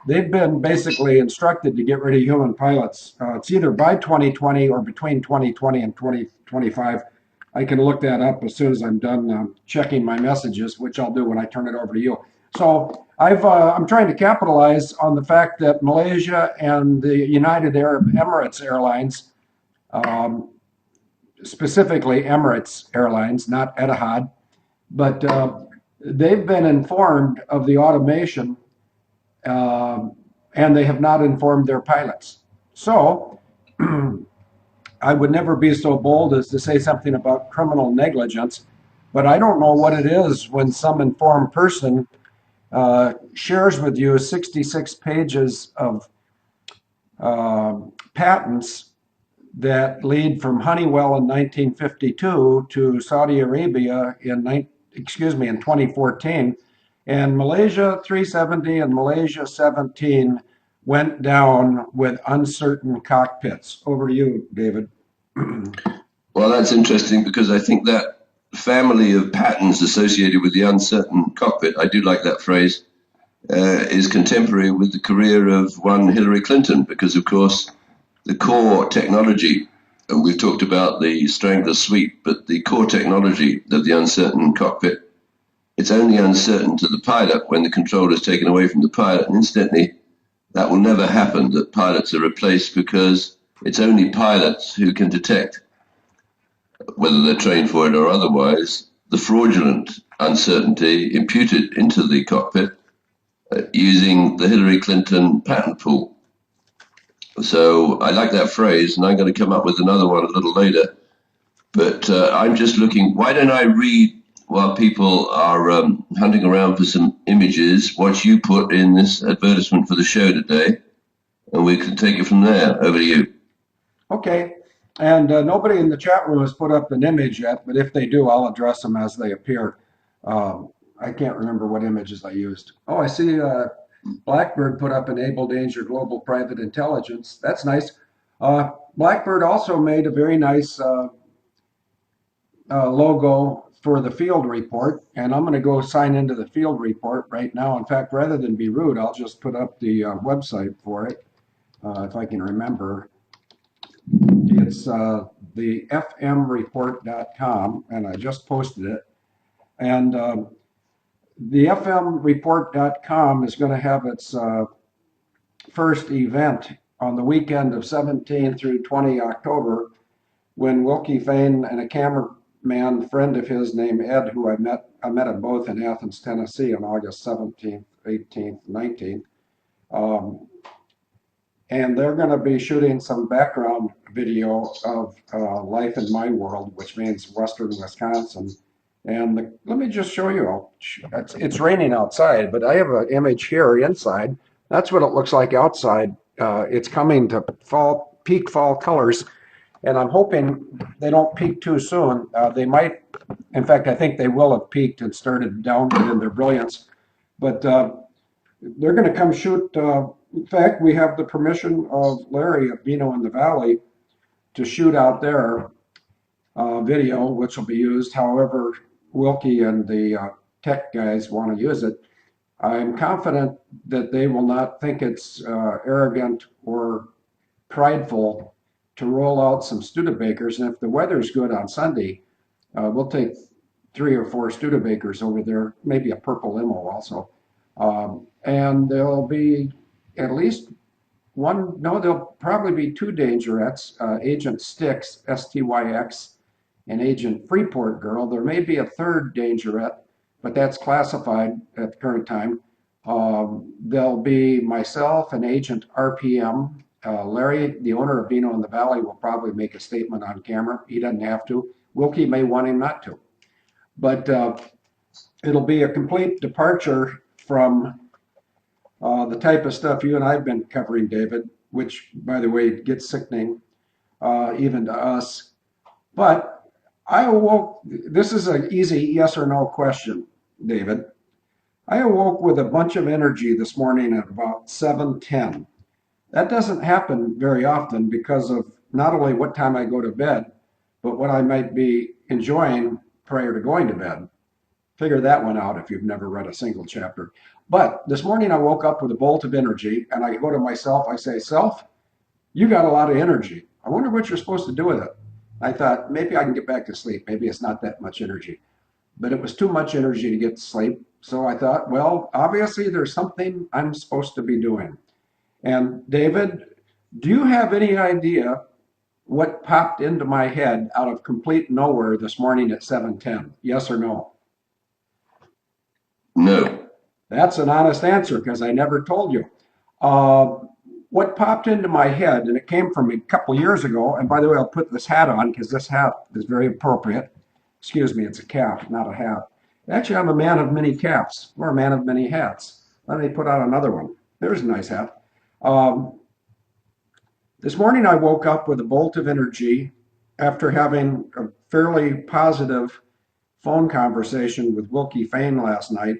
they've been basically instructed to get rid of human pilots. It's either by 2020 or between 2020 and 2025. I can look that up as soon as I'm done checking my messages, which I'll do when I turn it over to you. So I'm trying to capitalize on the fact that Malaysia and the United Arab Emirates Airlines, specifically Emirates Airlines, not Etihad, but they've been informed of the automation, and they have not informed their pilots. So I would never be so bold as to say something about criminal negligence, but I don't know what it is when some informed person shares with you 66 pages of patents that lead from Honeywell in 1952 to Saudi Arabia in 2014, and Malaysia 370 and Malaysia 17 went down with uncertain cockpits. Over to you, David. Well, that's interesting because I think that family of patents associated with the uncertain cockpit, I do like that phrase, is contemporary with the career of one Hillary Clinton, because of course the core technology, and we've talked about the strangler sweep, but the core technology of the uncertain cockpit, it's only uncertain to the pilot when the control is taken away from the pilot. And incidentally, that will never happen, that pilots are replaced, because it's only pilots who can detect, whether they're trained for it or otherwise, the fraudulent uncertainty imputed into the cockpit using the Hillary Clinton patent pool. So I like that phrase, and I'm going to come up with another one a little later. But I'm just looking, why don't I read, while people are hunting around for some images, what you put in this advertisement for the show today, and we can take it from there. Over to you. Okay. And nobody in the chat room has put up an image yet, but if they do, I'll address them as they appear. I can't remember what images I used. Oh, I see Blackbird put up Enable Danger Global Private Intelligence. That's nice. Blackbird also made a very nice logo for the field report, and I'm going to go sign into the field report right now. In fact, rather than be rude, I'll just put up the website for it, if I can remember. It's the fmreport.com, and I just posted it. And the fmreport.com is going to have its first event on the weekend of 17 through 20 October, when Wilkie Fain and a cameraman friend of his named Ed, who I met them both in Athens, Tennessee on August 17th, 18th, 19th. And they're going to be shooting some background video of life in my world, which means Western Wisconsin. And let me just show you. It's raining outside, but I have an image here inside. That's what it looks like outside. It's coming to peak fall colors, and I'm hoping they don't peak too soon. They might, in fact, I think they will have peaked and started downward in their brilliance. But they're going to come shoot. In fact, we have the permission of Larry at Vino in the Valley to shoot out there video, which will be used however Wilkie and the tech guys want to use it. I'm confident that they will not think it's arrogant or prideful to roll out some Studebakers. And if the weather's good on Sunday, we'll take 3 or 4 Studebakers over there, maybe a purple limo also. And there'll be at least one, no, there'll probably be 2 Dangerettes, Agent Styx, STYX, and Agent Freeport Girl. There may be a 3rd Dangerette, but that's classified at the current time. There'll be myself and Agent RPM. Larry, the owner of Vino in the Valley, will probably make a statement on camera. He doesn't have to. Wilkie may want him not to. But it'll be a complete departure from the type of stuff you and I have been covering, David, which, by the way, gets sickening even to us. But I awoke, this is an easy yes or no question, David. I awoke with a bunch of energy this morning at about 7:10. That doesn't happen very often because of not only what time I go to bed, but what I might be enjoying prior to going to bed. Figure that one out if you've never read a single chapter. But this morning I woke up with a bolt of energy, and I go to myself, I say, self, you got a lot of energy. I wonder what you're supposed to do with it. I thought maybe I can get back to sleep. Maybe it's not that much energy. But it was too much energy to get to sleep. So I thought, well, obviously there's something I'm supposed to be doing. And David, do you have any idea what popped into my head out of complete nowhere this morning at 7:10? Yes or no? No. That's an honest answer because I never told you. Uh, what popped into my head, and it came from a couple years ago, and by the way, I'll put this hat on because this hat is very appropriate. Excuse me, it's a cap, not a hat. Actually, I'm a man of many caps, or a man of many hats. Let me put on another one. There's a nice hat. Um, this morning, I woke up with a bolt of energy after having a fairly positive phone conversation with Wilkie Fain last night,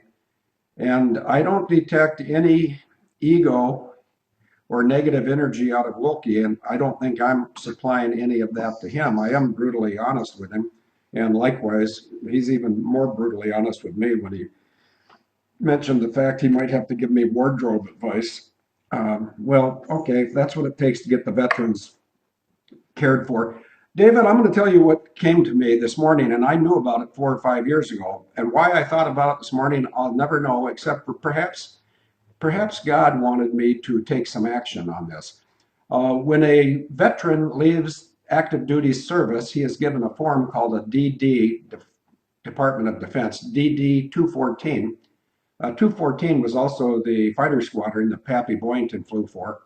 and I don't detect any ego or negative energy out of Wilkie, and I don't think I'm supplying any of that to him. I am brutally honest with him, and likewise, he's even more brutally honest with me when he mentioned the fact he might have to give me wardrobe advice. Well, okay, that's what it takes to get the veterans cared for. David, I'm going to tell you what came to me this morning, and I knew about it 4 or 5 years ago. And why I thought about it this morning, I'll never know, except for perhaps God wanted me to take some action on this. When a veteran leaves active duty service, he is given a form called a DD, Department of Defense, DD 214. 214 was also the fighter squadron that Pappy Boyington flew for.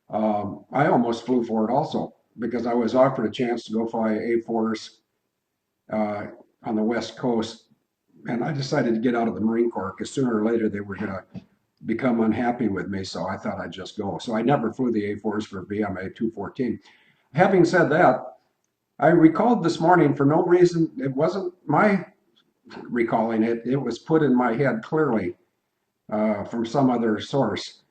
I almost flew for it also because I was offered a chance to go fly A4s uh, on the West Coast, and I decided to get out of the Marine Corps because sooner or later they were going to become unhappy with me, so I thought I'd just go. So I never flew the A4s for VMA 214. Having said that, I recalled this morning for no reason. It wasn't my recalling it. It was put in my head clearly from some other source.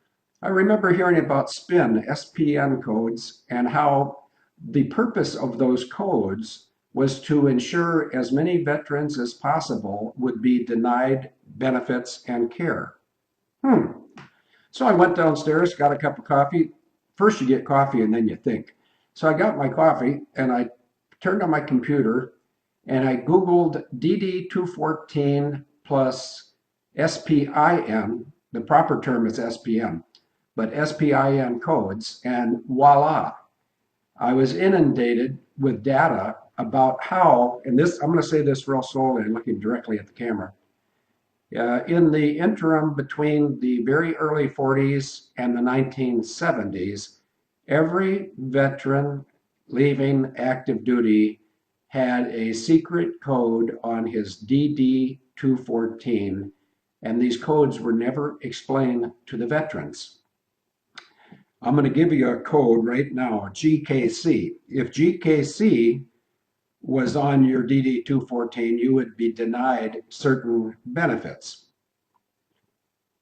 I remember hearing about SPN codes, and how the purpose of those codes was to ensure as many veterans as possible would be denied benefits and care. Hmm. So I went downstairs, got a cup of coffee. First, you get coffee and then you think. So I got my coffee and I turned on my computer and I Googled DD214 plus SPIN. The proper term is SPN, but SPIN codes, and voila, I was inundated with data about how, and this, I'm going to say this real slowly, looking directly at the camera. In the interim between the very early 40s and the 1970s, every veteran leaving active duty had a secret code on his DD 214, and these codes were never explained to the veterans. I'm going to give you a code right now, GKC. If GKC was on your DD 214, you would be denied certain benefits.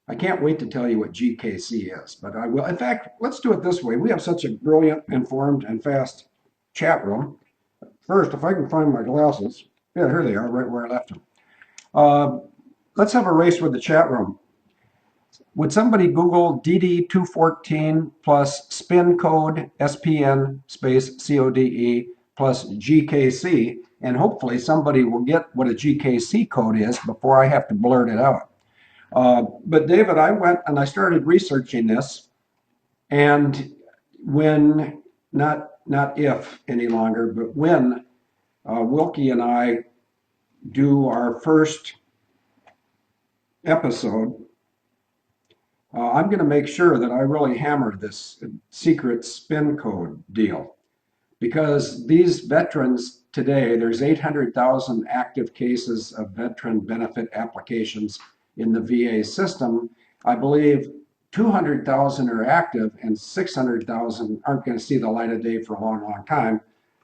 I can't wait to tell you what GKC is, but I will. In fact, let's do it this way. We have such a brilliant, informed, and fast chat room. First, if I can find my glasses. Yeah, here they are, right where I left them. Uh, let's have a race with the chat room. Would somebody Google DD214 plus spin code SPN space CODE plus GKC, and hopefully somebody will get what a GKC code is before I have to blurt it out. But David, I went and I started researching this, and when, not if any longer, but when Wilkie and I do our first episode, I'm going to make sure that I really hammer this secret spin code deal, because these veterans today, there's 800,000 active cases of veteran benefit applications in the VA system. I believe 200,000 are active and 600,000 aren't going to see the light of day for a long, long time.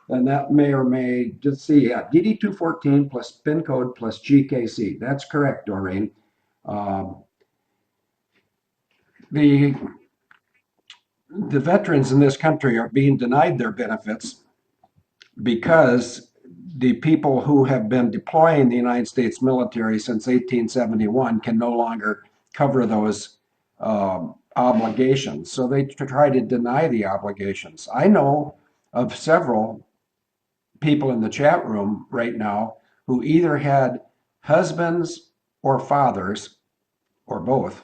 And that may or may just see, yeah, DD214 plus PIN code plus GKC. That's correct, Doreen. Um, the the veterans in this country are being denied their benefits because the people who have been deploying the United States military since 1871 can no longer cover those obligations. So they try to deny the obligations. I know of several people in the chat room right now who either had husbands or fathers or both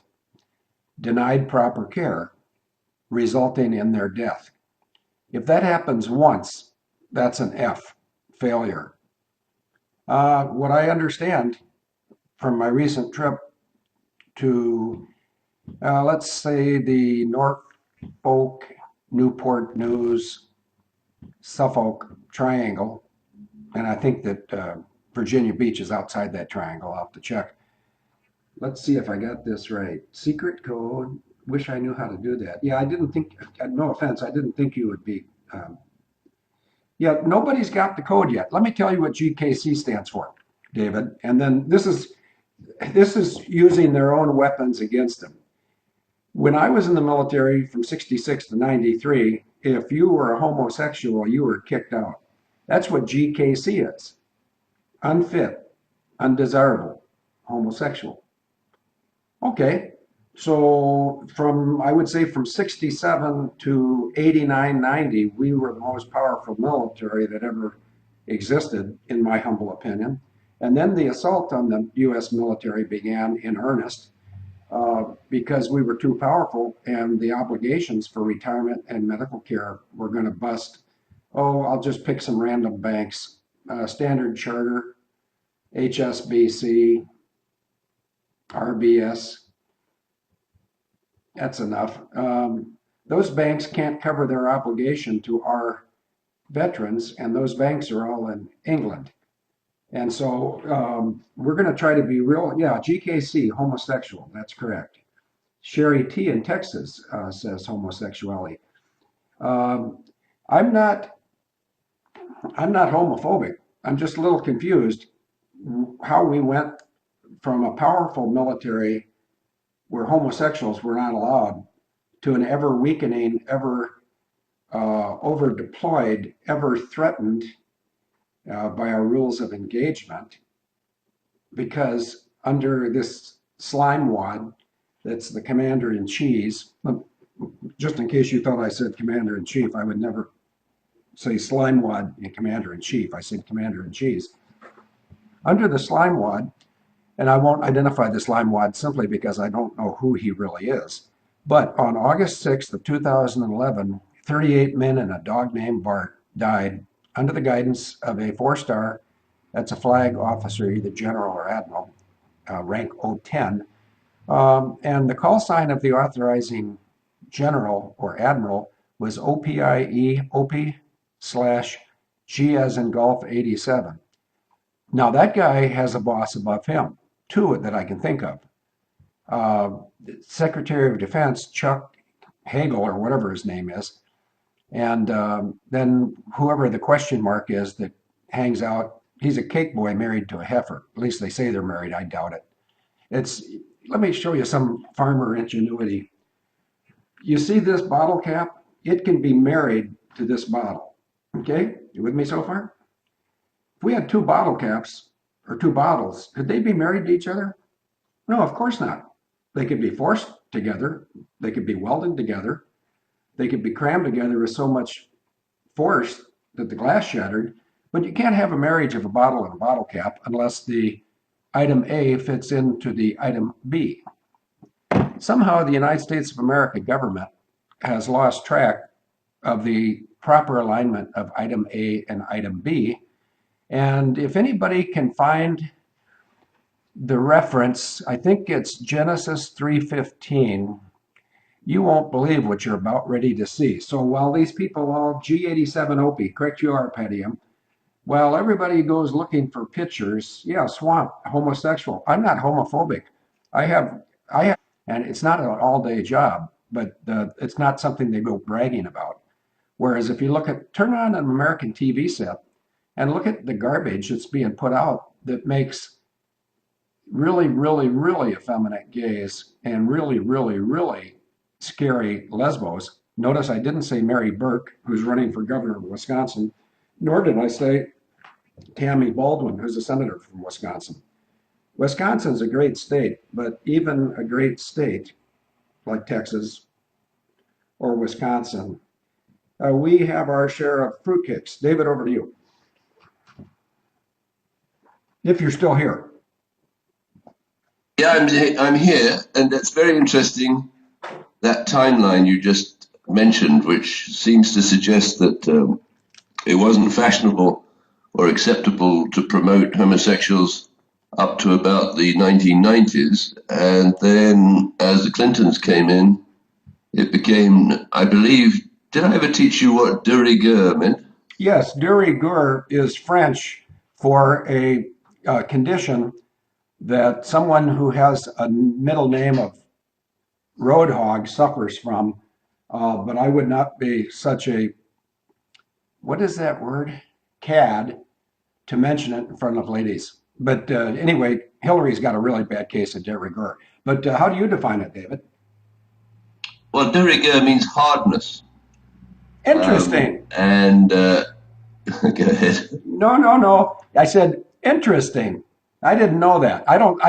denied proper care, resulting in their death. If that happens once, that's an F, failure. What I understand from my recent trip to, let's say, the Norfolk, Newport News, Suffolk triangle, and I think that Virginia Beach is outside that triangle. I'll have to check. Let's see if I got this right. Secret code. Wish I knew how to do that. Yeah, I didn't think, no offense, I didn't think you would be. Yeah, nobody's got the code yet. Let me tell you what GKC stands for, David. And then this is using their own weapons against them. When I was in the military from 66 to 93, if you were a homosexual, you were kicked out. That's what GKC is. Unfit, undesirable, homosexual. Okay, so I would say from 67 to 89, 90, we were the most powerful military that ever existed, in my humble opinion. And then the assault on the US military began in earnest because we were too powerful and the obligations for retirement and medical care were going to bust. Oh, I'll just pick some random banks. Standard Charter, HSBC, RBS, that's enough. Those banks can't cover their obligation to our veterans, and those banks are all in England. And so we're going to try to be real. Yeah, GKC, homosexual, that's correct. Sherry T in Texas says homosexuality. Um, I'm not. I'm not homophobic. I'm just a little confused how we went from a powerful military where homosexuals were not allowed to an ever weakening, ever over deployed, ever threatened by our rules of engagement. Because under this slime wad, that's the commander in chief, just in case you thought I said commander in chief, I would never say slime wad and commander in chief. I said commander in chief. Under the slime wad, and I won't identify the slime wad simply because I don't know who he really is. But on August 6th of 2011, 38 men and a dog named Bart died under the guidance of a four-star, that's a flag officer, either general or admiral, rank 010. And the call sign of the authorizing general or admiral was OPIE, OP slash G as in Golf 87. Now that guy has a boss above him, two that I can think of. Secretary of Defense Chuck Hagel or whatever his name is, and then whoever the question mark is that hangs out. He's a cake boy married to a heifer. At least they say they're married. I doubt it. Let me show you some farmer ingenuity. You see this bottle cap? It can be married to this bottle. Okay, you with me so far? If we had two bottle caps or two bottles, could they be married to each other? No, of course not. They could be forced together. They could be welded together. They could be crammed together with so much force that the glass shattered. But you can't have a marriage of a bottle and a bottle cap unless the item A fits into the item B. Somehow the United States of America government has lost track of the proper alignment of item A and item B. And if anybody can find the reference, I think it's Genesis 3:15, you won't believe what you're about ready to see. So while these people all G87OP, correct you are, Pedium, while everybody goes looking for pictures, yeah, swamp, homosexual. I'm not homophobic. I have, and it's not an all-day job, but it's not something they go bragging about. Whereas if you turn on an American TV set and look at the garbage that's being put out that makes really, really, really effeminate gays and really, really, really scary lesbos. Notice I didn't say Mary Burke, who's running for governor of Wisconsin, nor did I say Tammy Baldwin, who's a senator from Wisconsin. Wisconsin's a great state, but even a great state like Texas or Wisconsin, we have our share of fruitcakes. David, over to you. If you're still here. Yeah, I'm here, and it's very interesting that timeline you just mentioned, which seems to suggest that it wasn't fashionable or acceptable to promote homosexuals up to about the 1990s. And then as the Clintons came in, it became, I believe, did I ever teach you what de rigueur meant? Yes, de rigueur is French for a condition that someone who has a middle name of Roadhog suffers from. But I would not be such a, what is that word? Cad to mention it in front of ladies. But anyway, Hillary's got a really bad case of de rigueur. But how do you define it, David? Well, de rigueur means hardness. Interesting. And go ahead. No, no, no. I said interesting. I didn't know that. I don't.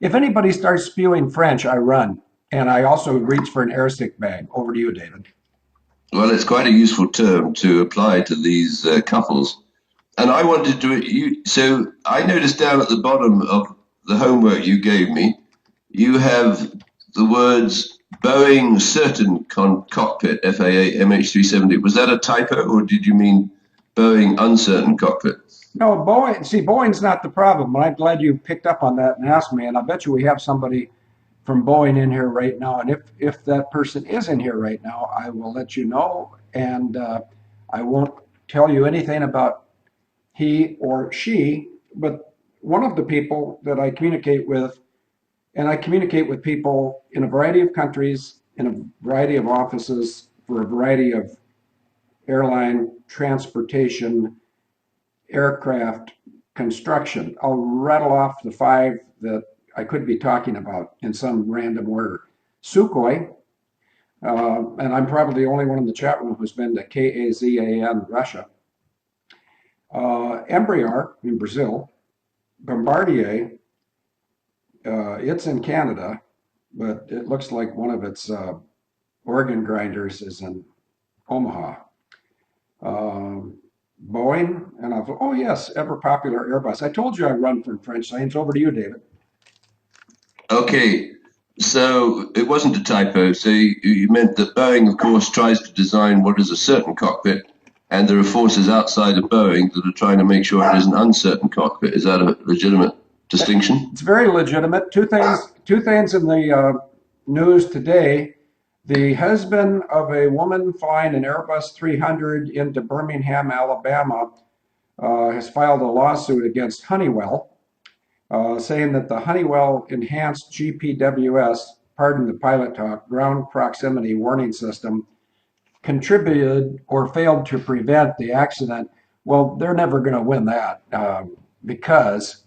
If anybody starts spewing French, I run, and I also reach for an air stick bag. Over to you, David. Well, it's quite a useful term to apply to these couples. And I wanted to, so I noticed down at the bottom of the homework you gave me, you have the words Boeing certain cockpit, FAA MH370. Was that a typo, or did you mean Boeing uncertain cockpit? No, Boeing. See, Boeing's not the problem. But I'm glad you picked up on that and asked me. And I bet you we have somebody from Boeing in here right now. And if that person is in here right now, I will let you know. And I won't tell you anything about he or she. But one of the people that I communicate with, and I communicate with people in a variety of countries, in a variety of offices, for a variety of airline, transportation, aircraft, construction. I'll rattle off the five that I could be talking about in some random order. Sukhoi, and I'm probably the only one in the chat room who's been to KAZAN, Russia. Embraer in Brazil. Bombardier, it's in Canada, but it looks like one of its organ grinders is in Omaha. Boeing, and I've, oh yes, ever popular Airbus. I told you I run from French science. Over to you, David. Okay, so it wasn't a typo. So you meant that Boeing, of course, tries to design what is a certain cockpit, and there are forces outside of Boeing that are trying to make sure it is an uncertain cockpit. Is that a legitimate distinction? It's very legitimate. Two things in the news today. The husband of a woman flying an Airbus 300 into Birmingham, Alabama, has filed a lawsuit against Honeywell, saying that the Honeywell enhanced GPWS, pardon the pilot talk, ground proximity warning system, contributed or failed to prevent the accident. Well, they're never going to win that because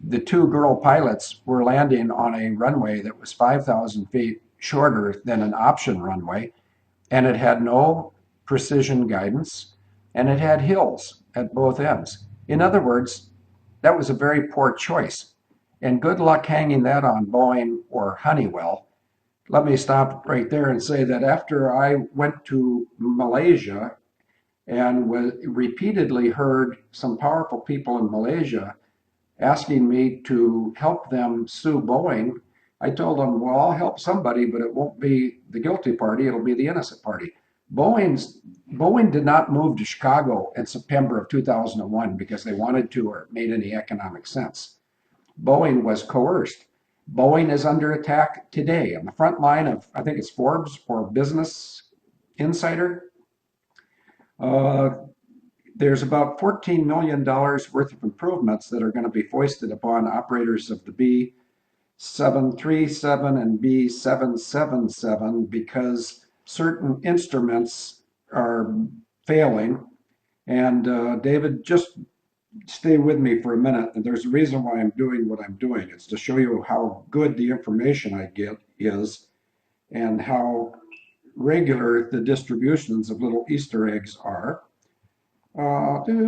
the two girl pilots were landing on a runway that was 5,000 feet shorter than an option runway, and it had no precision guidance, and it had hills at both ends. In other words, that was a very poor choice. And good luck hanging that on Boeing or Honeywell. Let me stop right there and say that after I went to Malaysia and repeatedly heard some powerful people in Malaysia asking me to help them sue Boeing, I told them, well, I'll help somebody, but it won't be the guilty party, it'll be the innocent party. Boeing did not move to Chicago in September of 2001 because they wanted to or it made any economic sense. Boeing was coerced. Boeing is under attack today on the front line of, I think it's Forbes or Business Insider. Uh, there's about $14 million worth of improvements that are going to be foisted upon operators of the B737 and B777 because certain instruments are failing. And David, just stay with me for a minute. And there's a reason why I'm doing what I'm doing. It's to show you how good the information I get is and how regular the distributions of little Easter eggs are. Okay.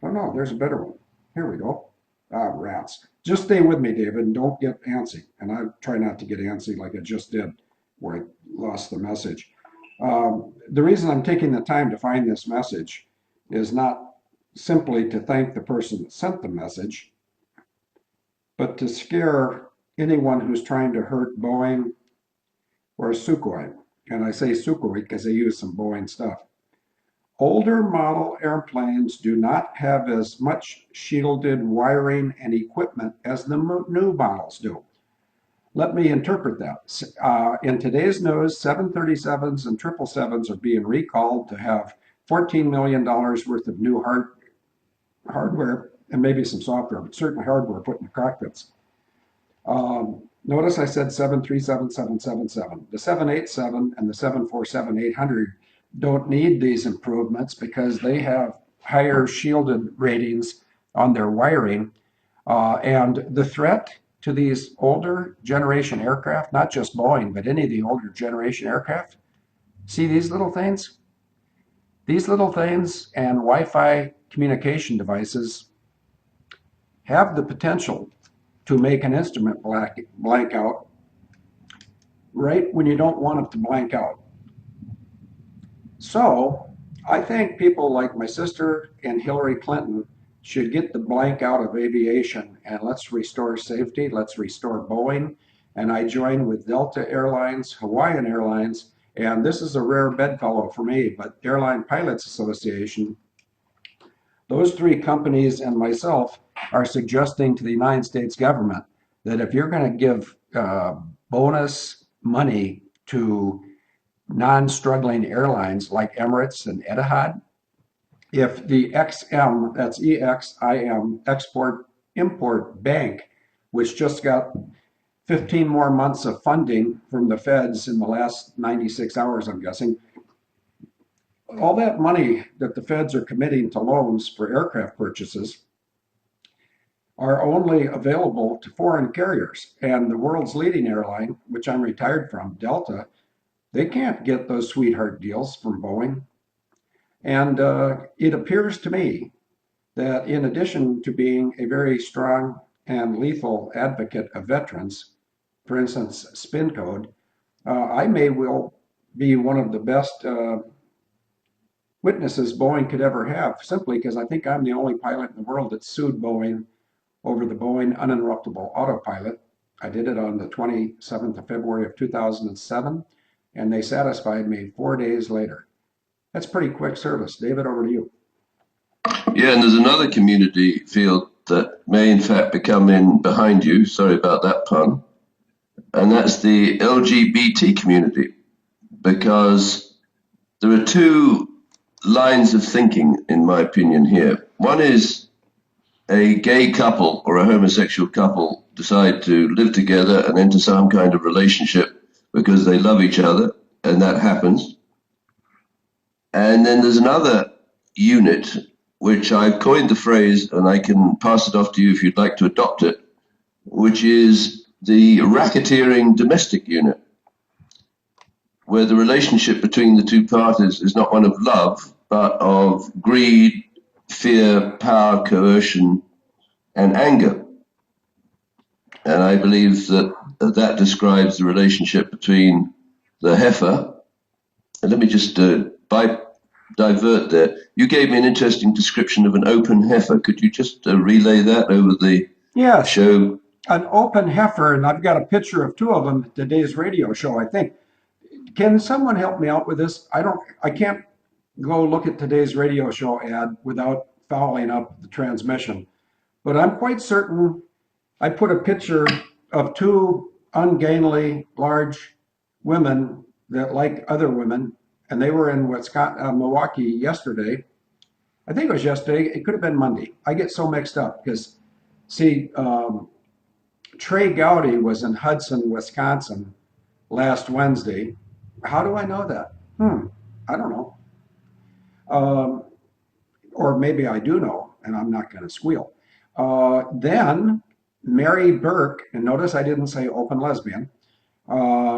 Oh no, there's a better one. Here we go. Ah, rats. Just stay with me, David, and don't get antsy. And I try not to get antsy like I just did, where I lost the message. The reason I'm taking the time to find this message is not simply to thank the person that sent the message, but to scare anyone who's trying to hurt Boeing or Sukhoi. And I say Sukhoi because they use some Boeing stuff. Older model airplanes do not have as much shielded wiring and equipment as the new models do. Let me interpret that. In today's news, 737s and 777s are being recalled to have $14 million worth of new hardware and maybe some software, but certainly hardware put in the cockpits. Notice I said 737, 777. The 787 and the 747-800 don't need these improvements because they have higher shielded ratings on their wiring. And the threat to these older generation aircraft, not just Boeing, but any of the older generation aircraft, see these little things? These little things and Wi-Fi communication devices have the potential to make an instrument blank out right when you don't want it to blank out. So I think people like my sister and Hillary Clinton should get the blank out of aviation and let's restore safety, let's restore Boeing. And I join with Delta Airlines, Hawaiian Airlines, and this is a rare bedfellow for me, but Airline Pilots Association, those three companies and myself are suggesting to the United States government that if you're going to give bonus money to non-struggling airlines like Emirates and Etihad, if the XM, that's EXIM, Export Import Bank, which just got 15 more months of funding from the feds in the last 96 hours, I'm guessing, all that money that the feds are committing to loans for aircraft purchases are only available to foreign carriers. And the world's leading airline, which I'm retired from, Delta, they can't get those sweetheart deals from Boeing. And it appears to me that in addition to being a very strong and lethal advocate of veterans, for instance, spin code, I may well be one of the best witnesses Boeing could ever have, simply because I think I'm the only pilot in the world that sued Boeing over the Boeing uninterruptible autopilot. I did it on the 27th of February of 2007, and they satisfied me 4 days later. That's pretty quick service. David, over to you. Yeah, and there's another community field that may in fact be coming behind you. Sorry about that pun. And that's the LGBT community, because there are two lines of thinking, in my opinion, here. One is a gay couple or a homosexual couple decide to live together and enter some kind of relationship because they love each other, and that happens. And then there's another unit, which I've coined the phrase, and I can pass it off to you if you'd like to adopt it, which is the racketeering domestic unit, where the relationship between the two parties is not one of love, but of greed, fear, power, coercion, and anger. And I believe that that describes the relationship between the heifer. And let me just divert there. You gave me an interesting description of an open heifer. Could you just relay that over the show? An open heifer, and I've got a picture of two of them at today's radio show, I think. Can someone help me out with this? I can't go look at today's radio show ad without fouling up the transmission. But I'm quite certain I put a picture of two ungainly, large women that like other women, and they were in Milwaukee yesterday. I think it was yesterday. It could have been Monday. I get so mixed up because, see, Trey Gowdy was in Hudson, Wisconsin last Wednesday. How do I know that? I don't know. Or maybe I do know, and I'm not going to squeal. Then Mary Burke, and notice I didn't say open lesbian,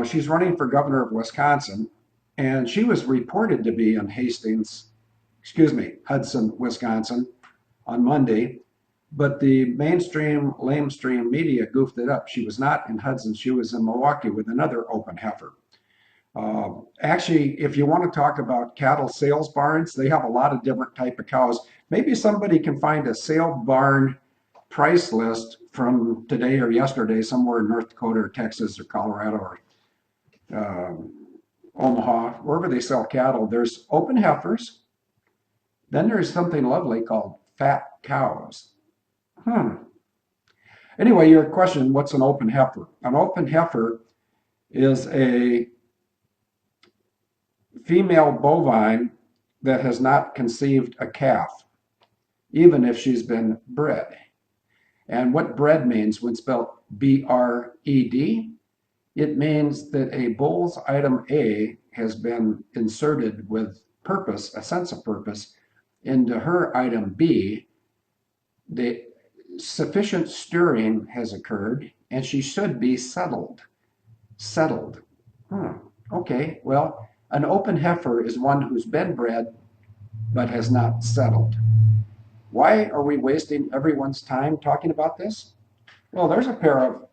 she's running for governor of Wisconsin, and she was reported to be in Hudson, Wisconsin on Monday. but the mainstream, lamestream media goofed it up. She was not in Hudson. She was in Milwaukee with another open heifer. Actually, if you want to talk about cattle sales barns, they have a lot of different type of cows. Maybe somebody can find a sale barn price list from today or yesterday somewhere in North Dakota or Texas or Colorado or Omaha, wherever they sell cattle. There's open heifers. Then there's something lovely called fat cows. Anyway, your question, what's an open heifer? An open heifer is a female bovine that has not conceived a calf, even if she's been bred. And what bred means when spelled B-R-E-D, it means that a bull's item A has been inserted with purpose, a sense of purpose, into her item B. The sufficient stirring has occurred and she should be settled. Settled. Okay, well, an open heifer is one who's been bred but has not settled. Why are we wasting everyone's time talking about this? Well, there's a pair of,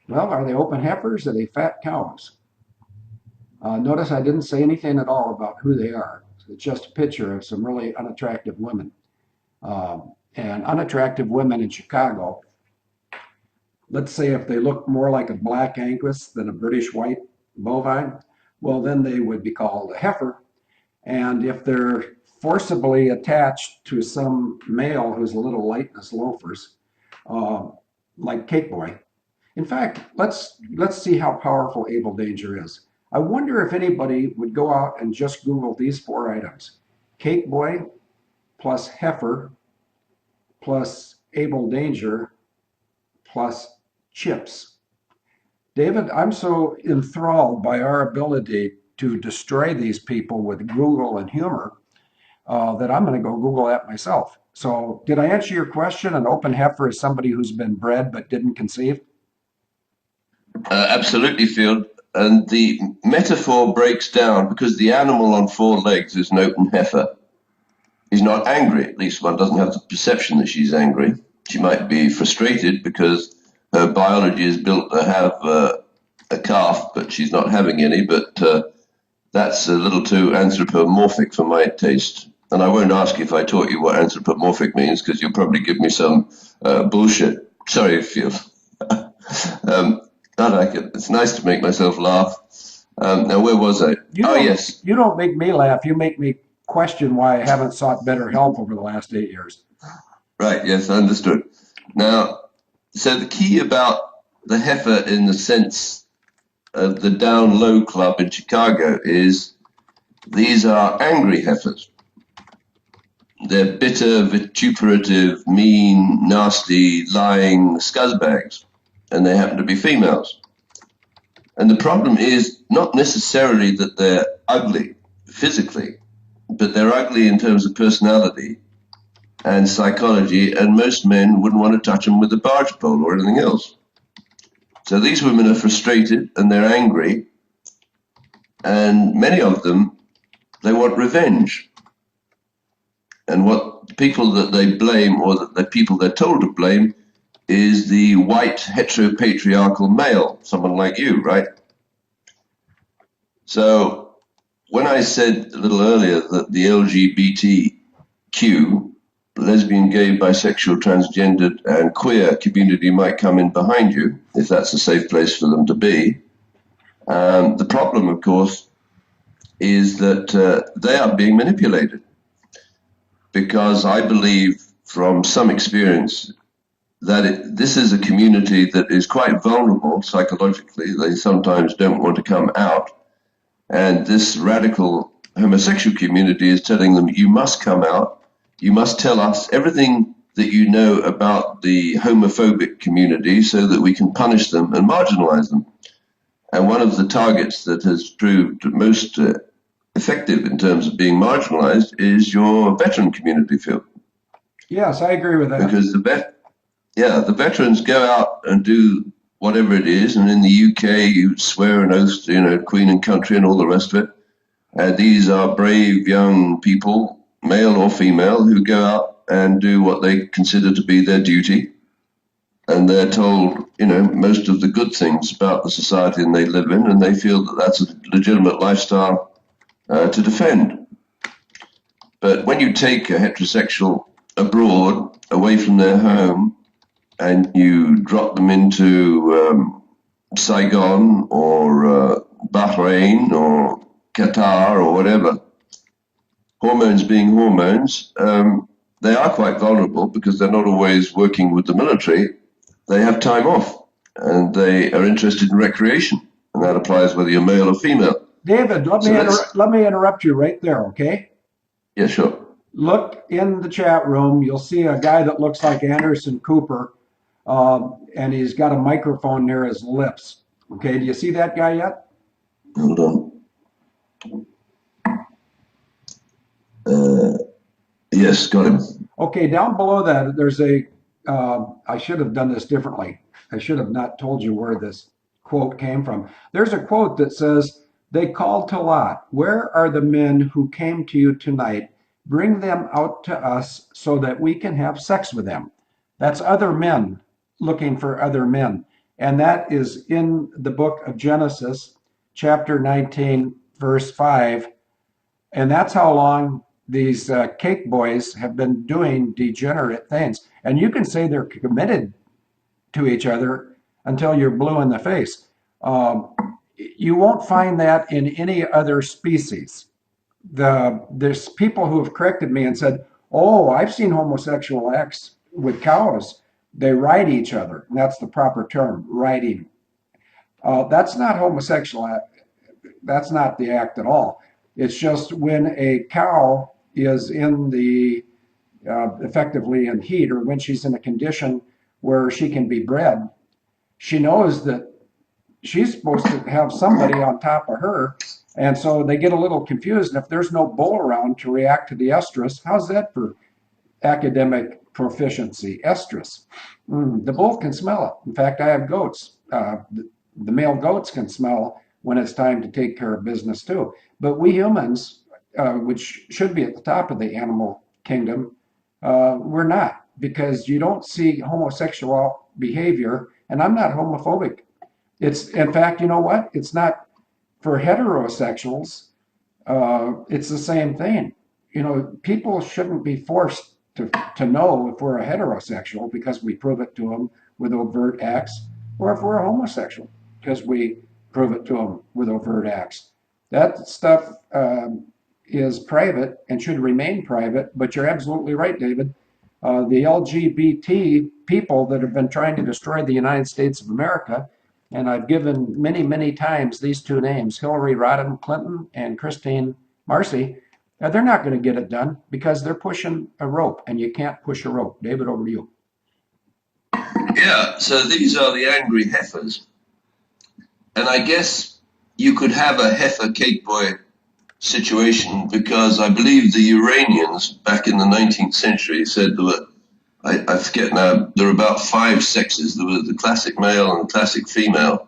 well, are they open heifers or are they fat cows? Notice I didn't say anything at all about who they are. It's just a picture of some really unattractive women. And unattractive women in Chicago, let's say if they look more like a black Angus than a British white bovine, well, then they would be called a heifer. And if they're forcibly attached to some male who's a little light in his loafers, like Cake Boy. In fact, let's see how powerful Abel Danger is. I wonder if anybody would go out and just Google these 4 items. Cake Boy plus heifer plus Abel Danger plus chips. David, I'm so enthralled by our ability to destroy these people with Google and humor that I'm going to go Google that myself. So did I answer your question? An open heifer is somebody who's been bred but didn't conceive? Absolutely, Field. And the metaphor breaks down because the animal on 4 legs is an open heifer. He's not angry, at least one doesn't have the perception that she's angry. She might be frustrated because her biology is built to have a calf, but she's not having any. But that's a little too anthropomorphic for my taste. And I won't ask if I taught you what anthropomorphic means because you'll probably give me some bullshit. Sorry, Field. I like it. It's nice to make myself laugh. Now, where was I? Yes. You don't make me laugh. You make me question why I haven't sought better help over the last 8 years. Right, yes, understood. Now, so the key about the heifer in the sense of the Down Low Club in Chicago is these are angry heifers. They're bitter, vituperative, mean, nasty, lying scuzbags, and they happen to be females. And the problem is not necessarily that they're ugly physically, but they're ugly in terms of personality and psychology, and most men wouldn't want to touch them with a barge pole or anything else. So these women are frustrated and they're angry, and many of them, they want revenge. And what the people that they blame, or the people they're told to blame, is the white heteropatriarchal male, someone like you, right? So when I said a little earlier that the LGBTQ, lesbian, gay, bisexual, transgendered, and queer community might come in behind you, if that's a safe place for them to be, the problem, of course, is that they are being manipulated. Because I believe from some experience that this is a community that is quite vulnerable psychologically. They sometimes don't want to come out. And this radical homosexual community is telling them, you must come out. You must tell us everything that you know about the homophobic community so that we can punish them and marginalize them. And one of the targets that has proved most effective in terms of being marginalized is your veteran community, Phil. Yes, I agree with that. Because the veterans go out and do whatever it is, and in the UK you swear an oath to, Queen and country and all the rest of it. These are brave young people, male or female, who go out and do what they consider to be their duty. And they're told, most of the good things about the society and they live in, and they feel that that's a legitimate lifestyle to defend. But when you take a heterosexual abroad, away from their home, and you drop them into Saigon or Bahrain or Qatar or whatever, hormones being hormones, they are quite vulnerable because they're not always working with the military. They have time off and they are interested in recreation, and that applies whether you're male or female. David, let me interrupt you right there, okay? Yeah, sure. Look in the chat room. You'll see a guy that looks like Anderson Cooper, and he's got a microphone near his lips. Okay, do you see that guy yet? Hold on. Yes, got him. Okay, down below that, there's I should have done this differently. I should have not told you where this quote came from. There's a quote that says, "They called to Lot, 'Where are the men who came to you tonight? Bring them out to us so that we can have sex with them.'" That's other men looking for other men. And that is in the book of Genesis, chapter 19, verse 5. And that's how long these cake boys have been doing degenerate things. And you can say they're committed to each other until you're blue in the face. You won't find that in any other species. There's people who have corrected me and said, "Oh, I've seen homosexual acts with cows. They ride each other." And that's the proper term, riding. That's not homosexual act. That's not the act at all. It's just when a cow is in the effectively in heat, or when she's in a condition where she can be bred, she knows that she's supposed to have somebody on top of her. And so they get a little confused. And if there's no bull around to react to the estrus, how's that for academic proficiency? Estrus. The bull can smell it. In fact, I have goats. The male goats can smell when it's time to take care of business too. But we humans, which should be at the top of the animal kingdom, we're not, because you don't see homosexual behavior. And I'm not homophobic. It's, in fact, you know what? It's not for heterosexuals. It's the same thing. People shouldn't be forced to know if we're a heterosexual because we prove it to them with overt acts, or if we're a homosexual because we prove it to them with overt acts. That stuff is private and should remain private. But you're absolutely right, David. The LGBT people that have been trying to destroy the United States of America, and I've given many, many times these two names, Hillary Rodham Clinton and Christine Marcy, they're not going to get it done because they're pushing a rope, and you can't push a rope. David, over to you. Yeah, so these are the angry heifers. And I guess you could have a heifer cake boy situation, because I believe the Uranians back in the 19th century said there were, I forget now, there were about 5 sexes. There was the classic male and the classic female.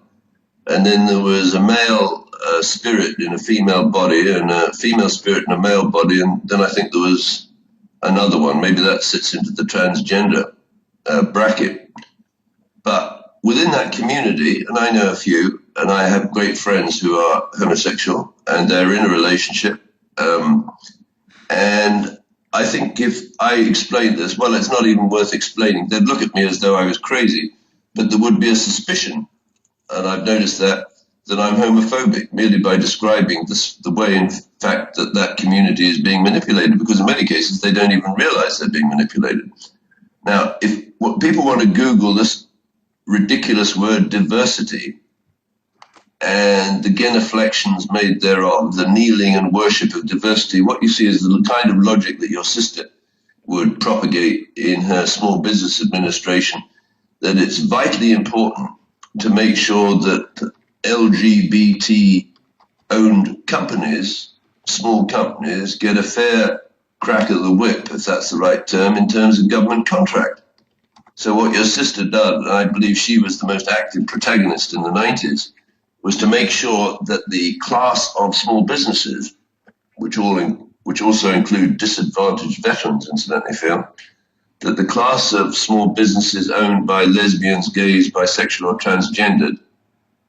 And then there was a male spirit in a female body and a female spirit in a male body. And then I think there was another one. Maybe that sits into the transgender bracket. But within that community, and I know a few, and I have great friends who are homosexual and they're in a relationship. And I think if I explained this, well, it's not even worth explaining. They'd look at me as though I was crazy, but there would be a suspicion. And I've noticed that I'm homophobic merely by describing the way, in fact, that community is being manipulated, because in many cases they don't even realize they're being manipulated. Now, if what people want to Google this ridiculous word diversity and the genuflections made thereof, the kneeling and worship of diversity, what you see is the kind of logic that your sister would propagate in her small business administration, that it's vitally important to make sure that LGBT-owned companies, small companies, get a fair crack of the whip, if that's the right term, in terms of government contract. So what your sister did, and I believe she was the most active protagonist in the 90s, was to make sure that the class of small businesses, which also include disadvantaged veterans, incidentally, Phil, that the class of small businesses owned by lesbians, gays, bisexual, or transgendered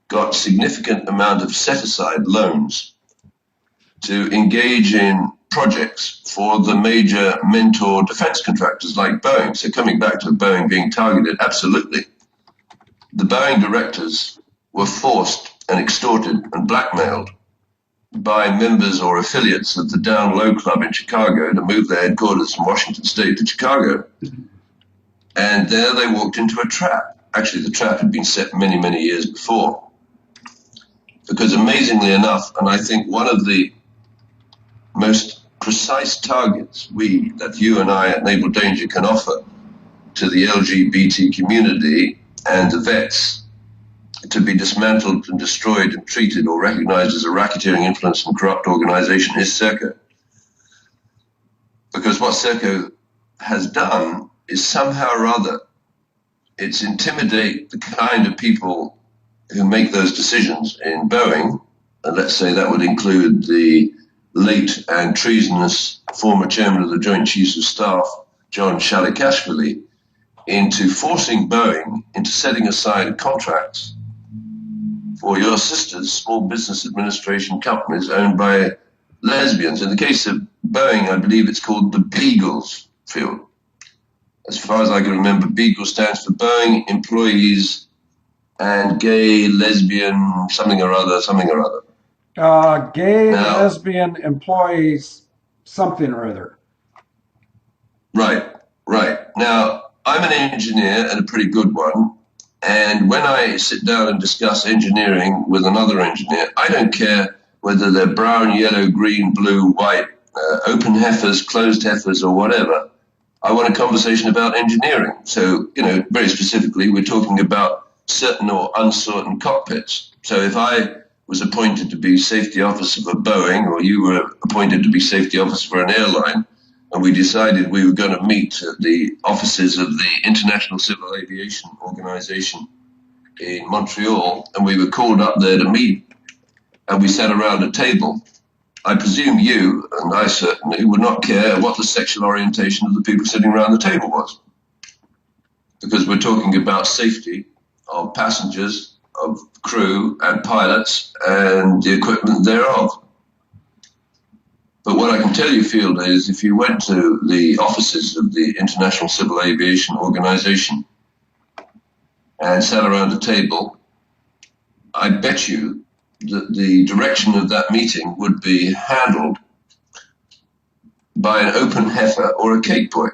got significant amount of set-aside loans to engage in projects for the major mentor defense contractors like Boeing. So coming back to Boeing being targeted, absolutely. The Boeing directors were forced and extorted and blackmailed by members or affiliates of the Down Low Club in Chicago to move their headquarters from Washington State to Chicago. And there they walked into a trap. Actually, the trap had been set many, many years before. Because amazingly enough, and I think one of the most precise targets that you and I at Naval Danger can offer to the LGBT community and the vets to be dismantled and destroyed and treated or recognized as a racketeering, influence and corrupt organization is Serco. Because what Serco has done is somehow or other, it's intimidate the kind of people who make those decisions in Boeing, and let's say that would include the late and treasonous former chairman of the Joint Chiefs of Staff, John Shalikashvili, into forcing Boeing into setting aside contracts for your sister's small business administration companies owned by lesbians. In the case of Boeing, I believe it's called the Beagles field. As far as I can remember, Beagle stands for Boeing Employees and Gay, Lesbian, something or other. Gay, lesbian, employees, something or other. Right. Now, I'm an engineer and a pretty good one. And when I sit down and discuss engineering with another engineer, I don't care whether they're brown, yellow, green, blue, white, open heifers, closed heifers, or whatever. I want a conversation about engineering. So, very specifically, we're talking about certain or uncertain cockpits. So if I was appointed to be safety officer for Boeing, or you were appointed to be safety officer for an airline, and we decided we were going to meet at the offices of the International Civil Aviation Organization in Montreal, and we were called up there to meet, and we sat around a table. I presume you, and I certainly, would not care what the sexual orientation of the people sitting around the table was. Because we're talking about safety of passengers, of crew and pilots, and the equipment thereof. But what I can tell you, Field, is if you went to the offices of the International Civil Aviation Organization and sat around a table, I bet you that the direction of that meeting would be handled by an open heifer or a cake boy.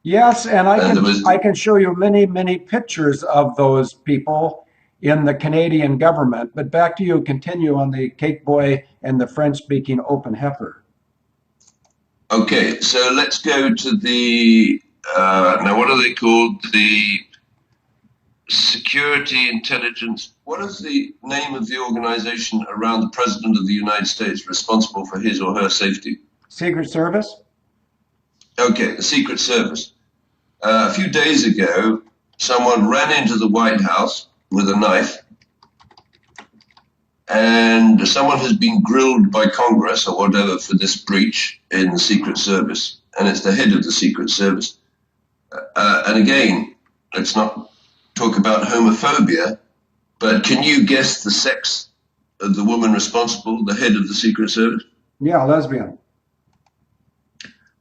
Yes, and I can show you many, many pictures of those people in the Canadian government. But back to you, continue on the cake boy and the French-speaking open heifer. Okay, so let's go to the, now what are they called? The Security Intelligence, what is the name of the organization around the President of the United States responsible for his or her safety? Secret Service? Okay, the Secret Service. A few days ago, someone ran into the White House with a knife, and someone has been grilled by Congress or whatever for this breach in the Secret Service, and it's the head of the Secret Service. And again, let's not talk about homophobia, but can you guess the sex of the woman responsible, the head of the Secret Service? Yeah, lesbian.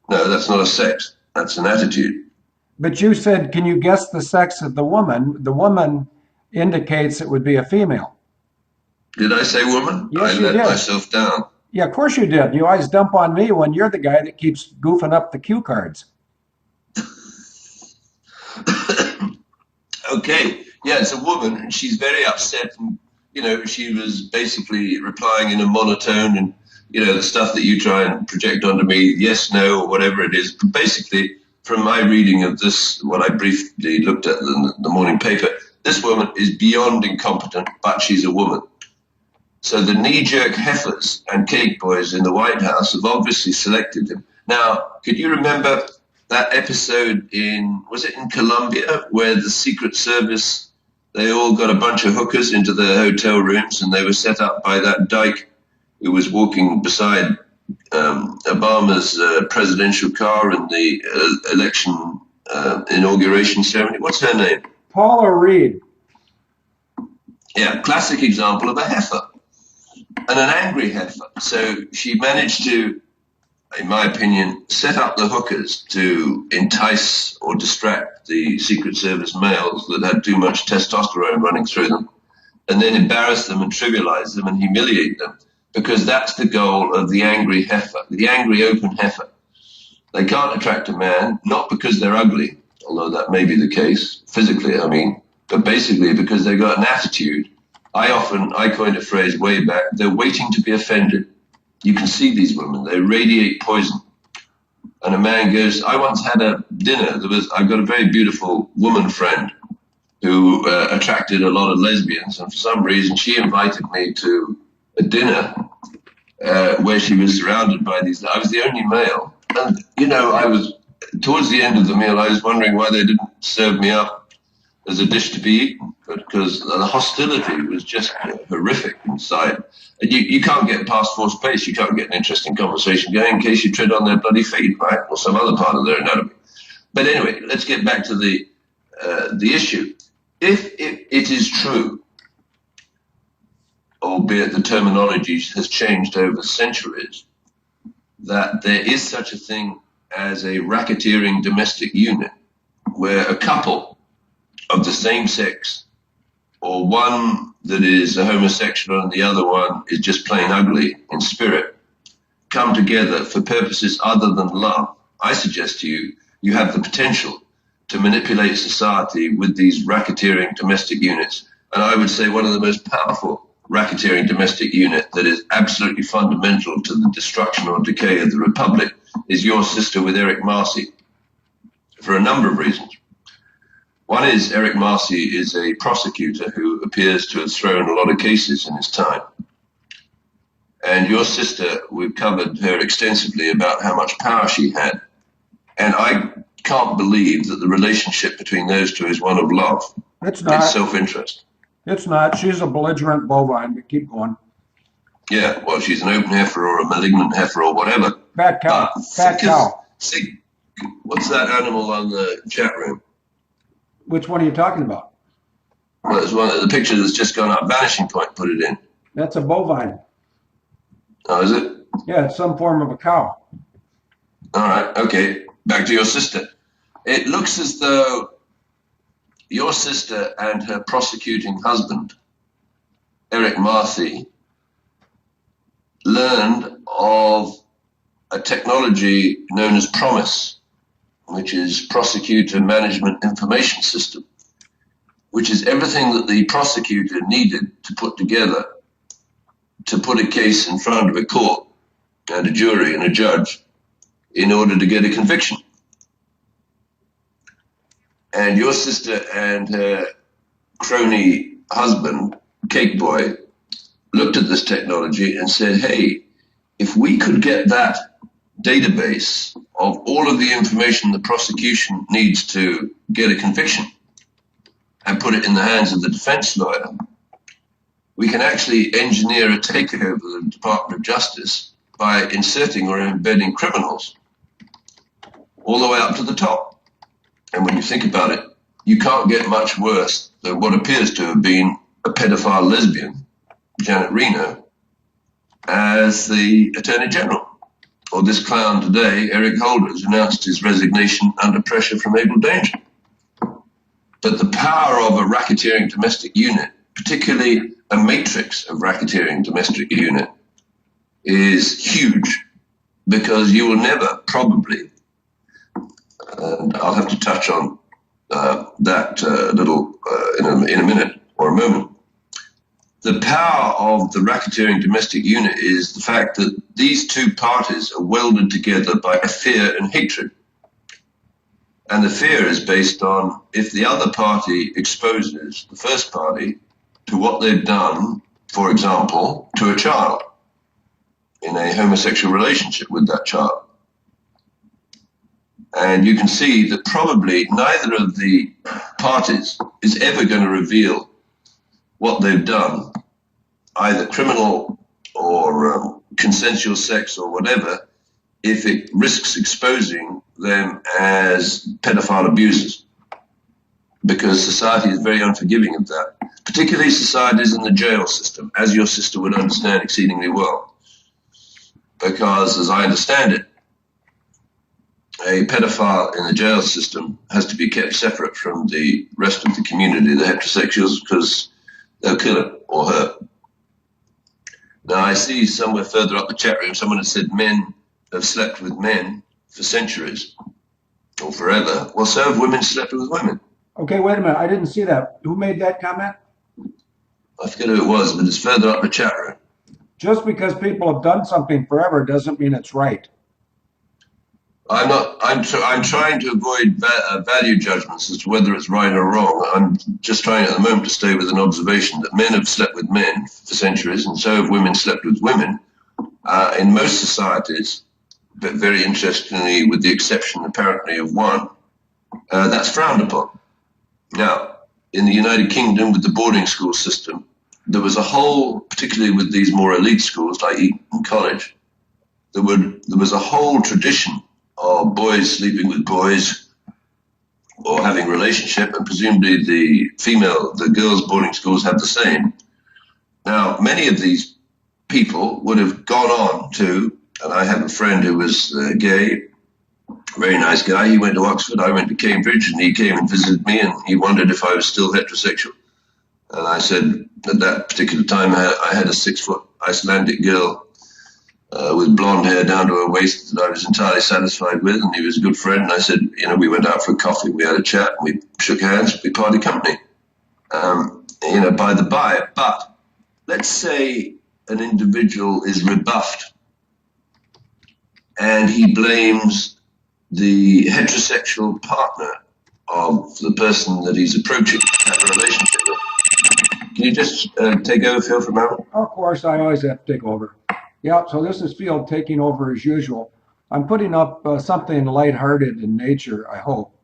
No, that's not a sex. That's an attitude. But you said, can you guess the sex of the woman? The woman indicates it would be a female. Did I say woman? Yes, I let myself down. Yeah, of course you did. You always dump on me when you're the guy that keeps goofing up the cue cards. Okay, yeah, it's a woman, and she's very upset, and she was basically replying in a monotone, and the stuff that you try and project onto me, yes, no, or whatever it is. But basically, from my reading of this, what I briefly looked at in the morning paper, this woman is beyond incompetent, but she's a woman. So the knee-jerk heifers and cake boys in the White House have obviously selected him. Now, could you remember that episode was it in Colombia, where the Secret Service, they all got a bunch of hookers into their hotel rooms, and they were set up by that dyke who was walking beside Obama's presidential car in the election inauguration ceremony. What's her name? Paula Reed. Yeah, classic example of a heifer, and an angry heifer. So she managed to, in my opinion, set up the hookers to entice or distract the Secret Service males that had too much testosterone running through them, and then embarrass them and trivialize them and humiliate them, because that's the goal of the angry heifer, the angry open heifer. They can't attract a man, not because they're ugly, although that may be the case, physically, I mean, but basically because they've got an attitude. I coined a phrase way back, they're waiting to be offended. You can see these women, they radiate poison. And a man goes, I once had a dinner, I've got a very beautiful woman friend who attracted a lot of lesbians, and for some reason she invited me to a dinner where she was surrounded by these. I was the only male, and I was towards the end of the meal. I was wondering why they didn't serve me up as a dish to be eaten, because the hostility was just horrific inside. And you can't get past forced pace. You can't get an interesting conversation going in case you tread on their bloody feet, right, or some other part of their anatomy. But anyway, let's get back to the issue. If it is true, albeit the terminology has changed over centuries, that there is such a thing as a racketeering domestic unit where a couple of the same sex, or one that is a homosexual and the other one is just plain ugly in spirit, come together for purposes other than love, I suggest to you, you have the potential to manipulate society with these racketeering domestic units. And I would say one of the most powerful racketeering domestic unit that is absolutely fundamental to the destruction or decay of the Republic is Your Sister with Eric Marcy, for a number of reasons. One is Eric Marcy is a prosecutor who appears to have thrown a lot of cases in his time. And Your Sister, we've covered her extensively about how much power she had. And I can't believe that the relationship between those two is one of love. It's not. It's self-interest. It's not. She's a belligerent bovine, but keep going. Yeah, well, she's an open heifer or a malignant heifer or whatever. Fat cow. Fat cow. What's that animal on the chat room? Which one are you talking about? Well, there's one, the picture that's just gone up. Vanishing Point put it in. That's a bovine. Oh, is it? Yeah, it's some form of a cow. All right, okay. Back to Your Sister. It looks as though Your Sister and her prosecuting husband, Eric Marcy, learned of a technology known as PROMIS, which is Prosecutor Management Information System, which is everything that the prosecutor needed to put together to put a case in front of a court and a jury and a judge in order to get a conviction. And Your Sister and her crony husband, Cake Boy, looked at this technology and said, hey, if we could get that database of all of the information the prosecution needs to get a conviction and put it in the hands of the defense lawyer, we can actually engineer a takeover of the Department of Justice by inserting or embedding criminals all the way up to the top. And when you think about it, you can't get much worse than what appears to have been a pedophile lesbian, Janet Reno, as the Attorney General. Or this clown today, Eric Holder, has announced his resignation under pressure from Abel Danger. But the power of a racketeering domestic unit, particularly a matrix of racketeering domestic unit, is huge, because you will never probably, and I'll have to touch on that little in a minute or a moment. The power of the racketeering domestic unit is the fact that these two parties are welded together by fear and hatred. And the fear is based on if the other party exposes the first party to what they've done, for example, to a child in a homosexual relationship with that child. And you can see that probably neither of the parties is ever going to reveal what they've done, either criminal or consensual sex or whatever if it risks exposing them as pedophile abusers, because society is very unforgiving of that, particularly societies in the jail system, as your sister would understand exceedingly well. Because, as I understand it, a pedophile in the jail system has to be kept separate from the rest of the community, the heterosexuals, because they'll kill him or her. Now, I see somewhere further up the chat room, someone has said men have slept with men for centuries or forever. Well, so have women slept with women. Okay, wait a minute. I didn't see that. Who made that comment? I forget who it was, but it's further up the chat room. Just because people have done something forever doesn't mean it's right. I'm trying to avoid value judgments as to whether it's right or wrong. I'm just trying at the moment to stay with an observation that men have slept with men for centuries, and so have women slept with women. In most societies, but very interestingly, with the exception apparently of one, that's frowned upon. Now, in the United Kingdom, with the boarding school system, there was a whole, particularly with these more elite schools like Eton College, there was a whole tradition of boys sleeping with boys or having a relationship, and presumably the girls' boarding schools had the same. Now, many of these people would have gone on to, and I have a friend who was gay, very nice guy. He went to Oxford, I went to Cambridge, and he came and visited me, and he wondered if I was still heterosexual. And I said, at that particular time, I had a 6-foot Icelandic girl with blonde hair down to her waist that I was entirely satisfied with, and he was a good friend. And I said, we went out for a coffee, we had a chat, and we shook hands, we parted company. By the by, but let's say an individual is rebuffed and he blames the heterosexual partner of the person that he's approaching to have a relationship with. Can you just take over, Phil, for a moment? Of course, I always have to take over. Yeah, so this is Field taking over as usual. I'm putting up something lighthearted in nature, I hope.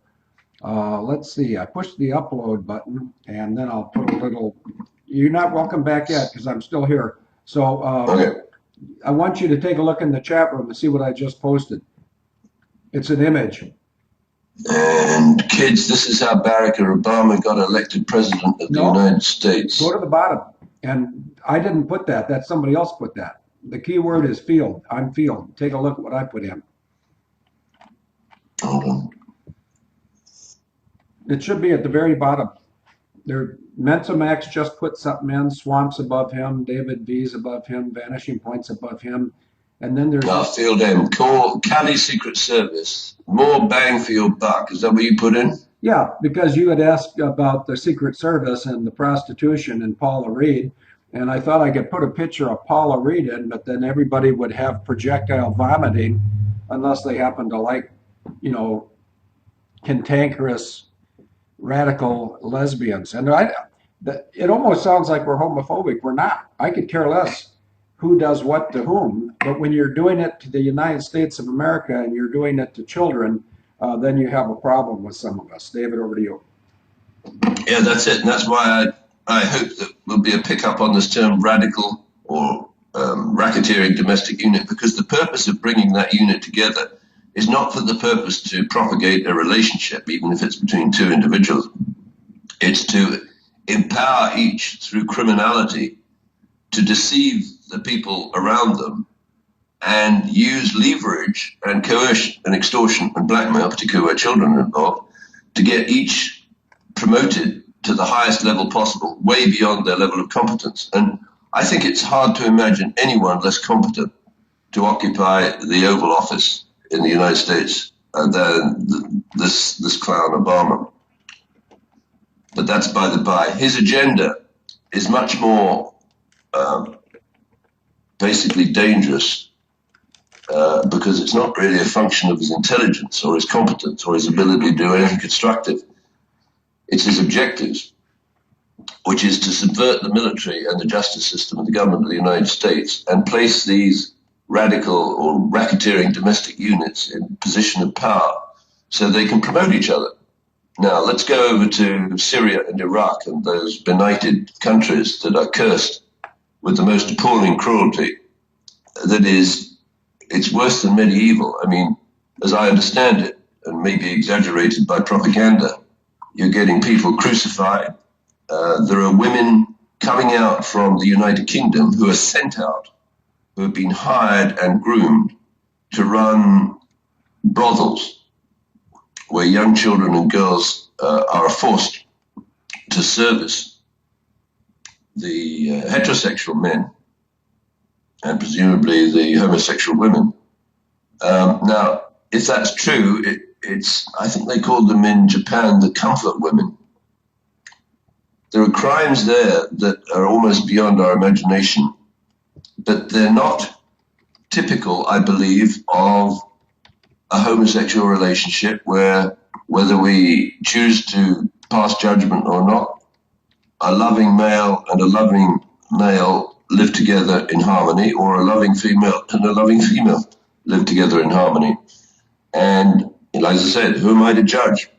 Let's see, I pushed the upload button, and then I'll put a little, you're not welcome back yet because I'm still here. So Okay. I want you to take a look in the chat room and see what I just posted. It's an image. And kids, this is how Barack Obama got elected president of the United States. Go to the bottom. And I didn't put that. That's somebody else put that. The key word is Field. I'm Field. Take a look at what I put in. Hold on. It should be at the very bottom. There, Mensa Max just put something in. Swamps above him. David V's above him. Vanishing Points above him. And then there's Field M. Call Cali Secret Service. More bang for your buck. Is that what you put in? Yeah, because you had asked about the Secret Service and the prostitution and Paula Reed. And I thought I could put a picture of Paula Reed in, but then everybody would have projectile vomiting unless they happen to like, cantankerous, radical lesbians. And it almost sounds like we're homophobic. We're not. I could care less who does what to whom. But when you're doing it to the United States of America and you're doing it to children, then you have a problem with some of us. David, over to you. Yeah, that's it. And that's why I hope that there'll be a pickup on this term radical or racketeering domestic unit, because the purpose of bringing that unit together is not for the purpose to propagate a relationship, even if it's between two individuals. It's to empower each through criminality to deceive the people around them and use leverage and coercion and extortion and blackmail, particularly where children are involved, to get each promoted to the highest level possible, way beyond their level of competence. And I think it's hard to imagine anyone less competent to occupy the Oval Office in the United States than this clown Obama. But that's by the by. His agenda is much more basically dangerous because it's not really a function of his intelligence or his competence or his ability to do anything constructive. It's his objectives, which is to subvert the military and the justice system and the government of the United States and place these radical or racketeering domestic units in position of power so they can promote each other. Now, let's go over to Syria and Iraq and those benighted countries that are cursed with the most appalling cruelty that is, it's worse than medieval. I mean, as I understand it, and maybe exaggerated by propaganda, you're getting people crucified. There are women coming out from the United Kingdom who are sent out, who have been hired and groomed to run brothels where young children and girls are forced to service the heterosexual men and presumably the homosexual women. Now, if that's true, it's, I think they called them in Japan the comfort women. There are crimes there that are almost beyond our imagination, but they're not typical, I believe, of a homosexual relationship where, whether we choose to pass judgment or not, a loving male and a loving male live together in harmony, or a loving female and a loving female live together in harmony. And like I said, who am I to judge?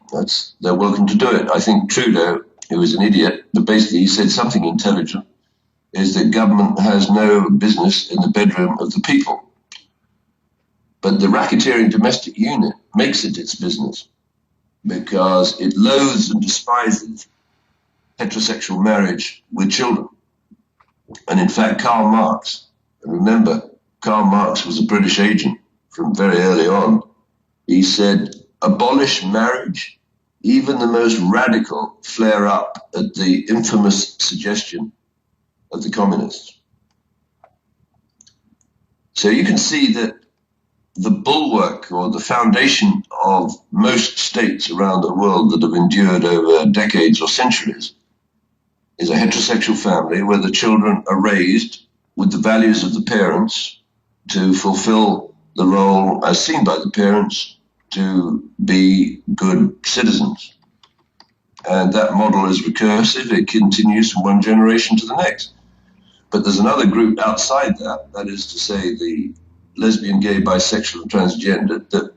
They're welcome to do it. I think Trudeau, who was an idiot, but basically he said something intelligent, is that government has no business in the bedroom of the people. But the racketeering domestic unit makes it its business because it loathes and despises heterosexual marriage with children. And in fact, Karl Marx, and remember, Karl Marx was a British agent from very early on, he said, abolish marriage. Even the most radical flare up at the infamous suggestion of the communists. So you can see that the bulwark or the foundation of most states around the world that have endured over decades or centuries is a heterosexual family where the children are raised with the values of the parents to fulfill the role as seen by the parents to be good citizens. And that model is recursive. It continues from one generation to the next. But there's another group outside that, that is to say the lesbian, gay, bisexual, and transgender, that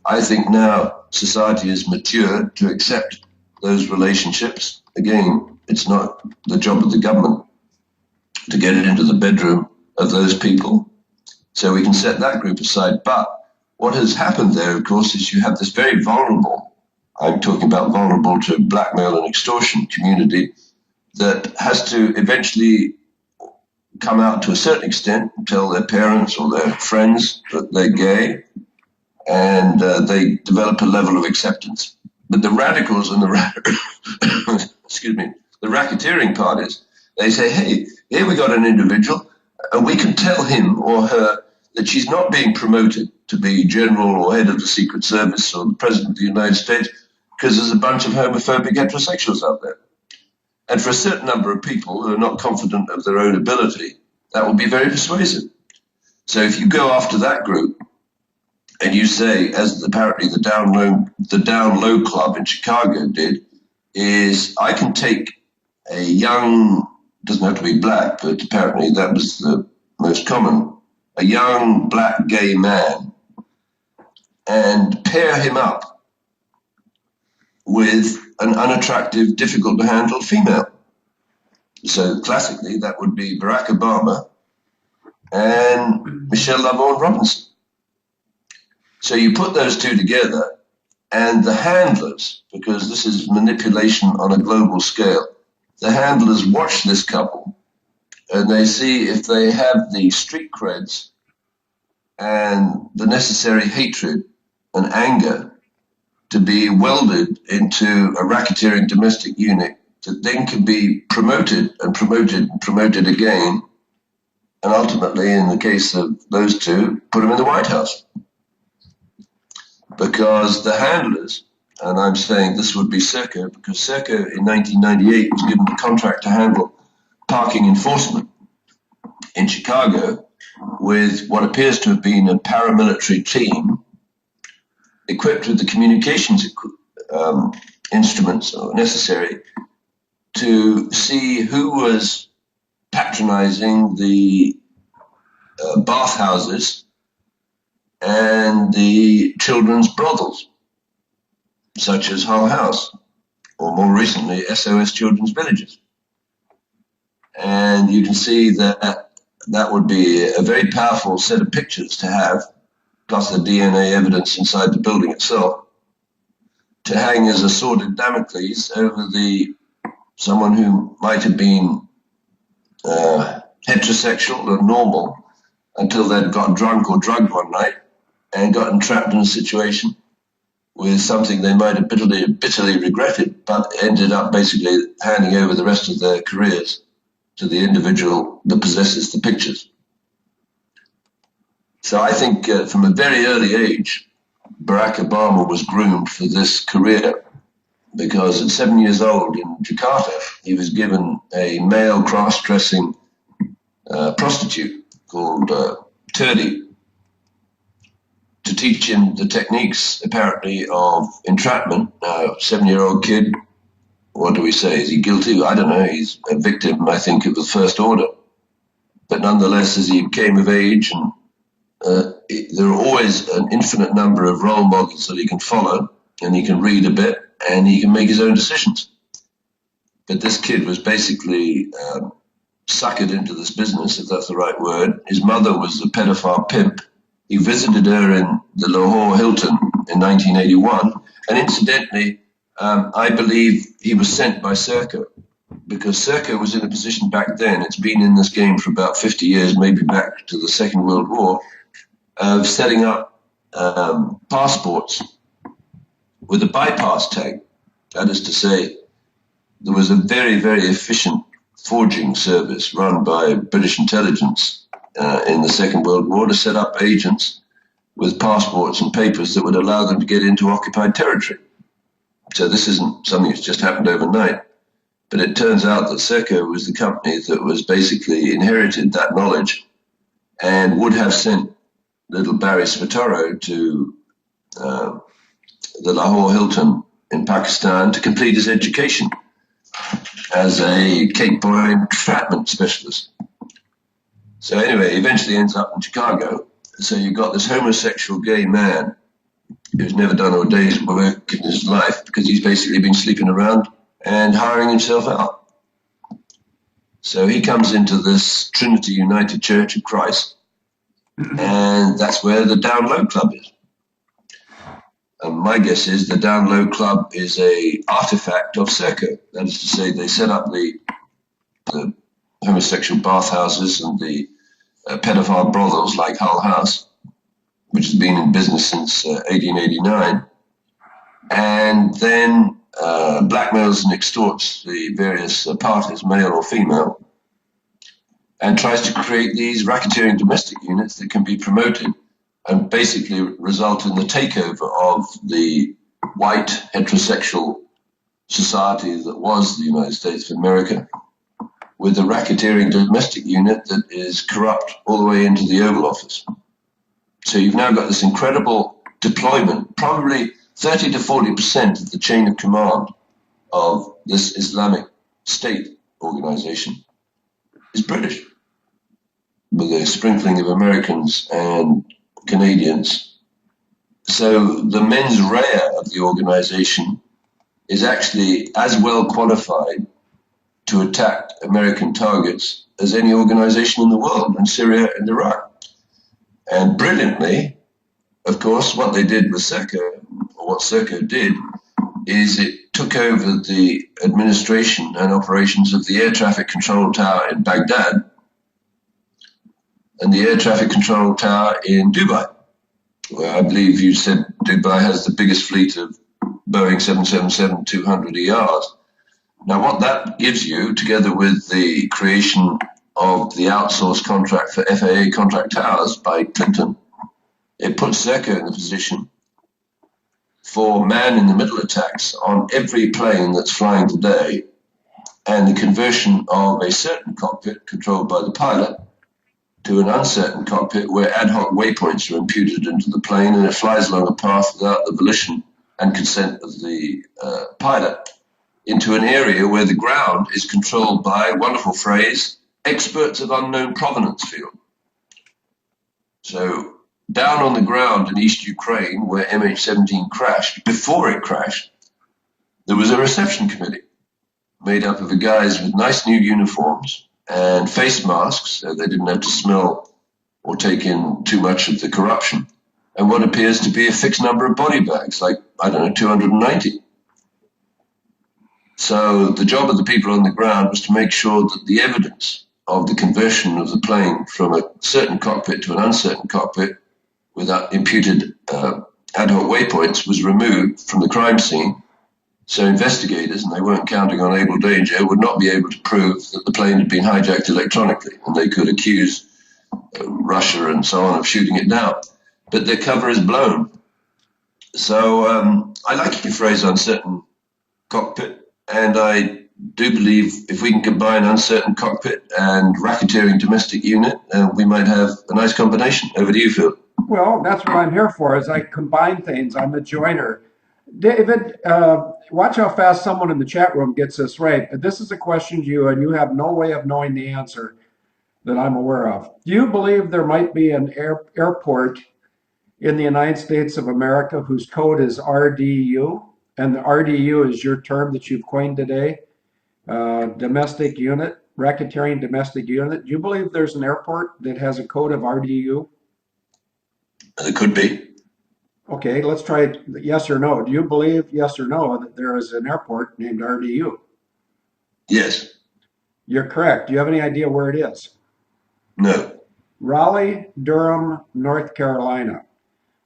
I think now society is matured to accept those relationships. Again, it's not the job of the government to get it into the bedroom of those people. So we can set that group aside. But what has happened there, of course, is you have this very vulnerable, I'm talking about vulnerable to blackmail and extortion community that has to eventually come out to a certain extent and tell their parents or their friends that they're gay, and they develop a level of acceptance. But the radicals and the excuse me, the racketeering parties, they say, hey, here we got an individual, and we can tell him or her that she's not being promoted to be general or head of the Secret Service or the President of the United States because there's a bunch of homophobic heterosexuals out there. And for a certain number of people who are not confident of their own ability, that will be very persuasive. So if you go after that group and you say, as apparently the Down Low Club in Chicago did, is I can take a young, doesn't have to be black, but apparently that was the most common, a young black gay man, and pair him up with an unattractive, difficult to handle female. So classically, that would be Barack Obama and Michelle LaVaughn Robinson. So you put those two together, and the handlers, because this is manipulation on a global scale, the handlers watch this couple and they see if they have the street creds and the necessary hatred and anger to be welded into a racketeering domestic unit that then can be promoted and promoted and promoted again, and ultimately, in the case of those two, put them in the White House. Because the handlers, and I'm saying this would be Serco, because Serco in 1998 was given the contract to handle parking enforcement in Chicago with what appears to have been a paramilitary team equipped with the communications instruments necessary to see who was patronizing the bathhouses and the children's brothels, such as Hull House, or more recently, SOS Children's Villages. And you can see that that would be a very powerful set of pictures to have, plus the DNA evidence inside the building itself, to hang as a sword of Damocles over someone who might have been heterosexual or normal until they'd got drunk or drugged one night and got entrapped in a situation with something they might have bitterly regretted, but ended up basically handing over the rest of their careers to the individual that possesses the pictures. So I think from a very early age, Barack Obama was groomed for this career, because at 7 years old in Jakarta, he was given a male cross-dressing prostitute called Turdi to teach him the techniques, apparently, of entrapment. Now, 7-year-old kid, what do we say? Is he guilty? I don't know. He's a victim, I think, of the first order. But nonetheless, as he came of age, and there are always an infinite number of role models that he can follow, and he can read a bit, and he can make his own decisions. But this kid was basically suckered into this business, if that's the right word. His mother was a pedophile pimp. He visited her in the Lahore Hilton in 1981, and incidentally, I believe he was sent by Serco, because Serco was in a position back then, it's been in this game for about 50 years, maybe back to the Second World War, of setting up passports with a bypass tag. That is to say, there was a very, very efficient forging service run by British intelligence in the Second World War to set up agents with passports and papers that would allow them to get into occupied territory. So this isn't something that's just happened overnight. But it turns out that Serco was the company that was basically inherited that knowledge and would have sent little Barry Spataro to the Lahore Hilton in Pakistan to complete his education as a cake boy entrapment specialist. So anyway, he eventually ends up in Chicago. So you've got this homosexual gay man who's never done a day's work in his life because he's basically been sleeping around and hiring himself out. So he comes into this Trinity United Church of Christ, and that's where the Down Low Club is. And my guess is the Down Low Club is a artifact of Serco. That is to say, they set up the homosexual bathhouses and the pedophile brothels like Hull House, which has been in business since 1889, and then blackmails and extorts the various parties, male or female, and tries to create these racketeering domestic units that can be promoted and basically result in the takeover of the white heterosexual society that was the United States of America, with a racketeering domestic unit that is corrupt all the way into the Oval Office. So you've now got this incredible deployment, probably 30 to 40% of the chain of command of this Islamic State organization is British, with a sprinkling of Americans and Canadians. So the mens rea of the organization is actually as well qualified to attack American targets as any organization in the world, in Syria and Iraq. And brilliantly, of course, what they did with Serco, or what Serco did, is it took over the administration and operations of the air traffic control tower in Baghdad and the air traffic control tower in Dubai, where I believe you said Dubai has the biggest fleet of Boeing 777-200ERs. Now, what that gives you, together with the creation of the outsourced contract for FAA contract towers by Clinton, it puts Serco in the position for man-in-the-middle attacks on every plane that's flying today, and the conversion of a certain cockpit controlled by the pilot to an uncertain cockpit where ad hoc waypoints are imputed into the plane and it flies along a path without the volition and consent of the pilot into an area where the ground is controlled by, wonderful phrase, experts of unknown provenance field. So down on the ground in East Ukraine, where MH17 crashed, before it crashed, there was a reception committee made up of guys with nice new uniforms and face masks, so they didn't have to smell or take in too much of the corruption, and what appears to be a fixed number of body bags, like, I don't know, 290. So the job of the people on the ground was to make sure that the evidence of the conversion of the plane from a certain cockpit to an uncertain cockpit without imputed ad hoc waypoints was removed from the crime scene. So investigators, and they weren't counting on Abel Danger, would not be able to prove that the plane had been hijacked electronically, and they could accuse Russia and so on of shooting it down. But their cover is blown. So I like your phrase uncertain cockpit, and I do believe if we can combine uncertain cockpit and racketeering domestic unit, we might have a nice combination. Over to you, Phil. Well, that's what I'm here for, is I combine things. I'm a joiner. David, watch how fast someone in the chat room gets this right. This is a question to you, and you have no way of knowing the answer that I'm aware of. Do you believe there might be an airport in the United States of America whose code is RDU? And the RDU is your term that you've coined today, domestic unit, racketeering domestic unit. Do you believe there's an airport that has a code of RDU? It could be. Okay, let's try it. Yes or no. Do you believe, yes or no, that there is an airport named RDU? Yes. You're correct. Do you have any idea where it is? No. Raleigh, Durham, North Carolina.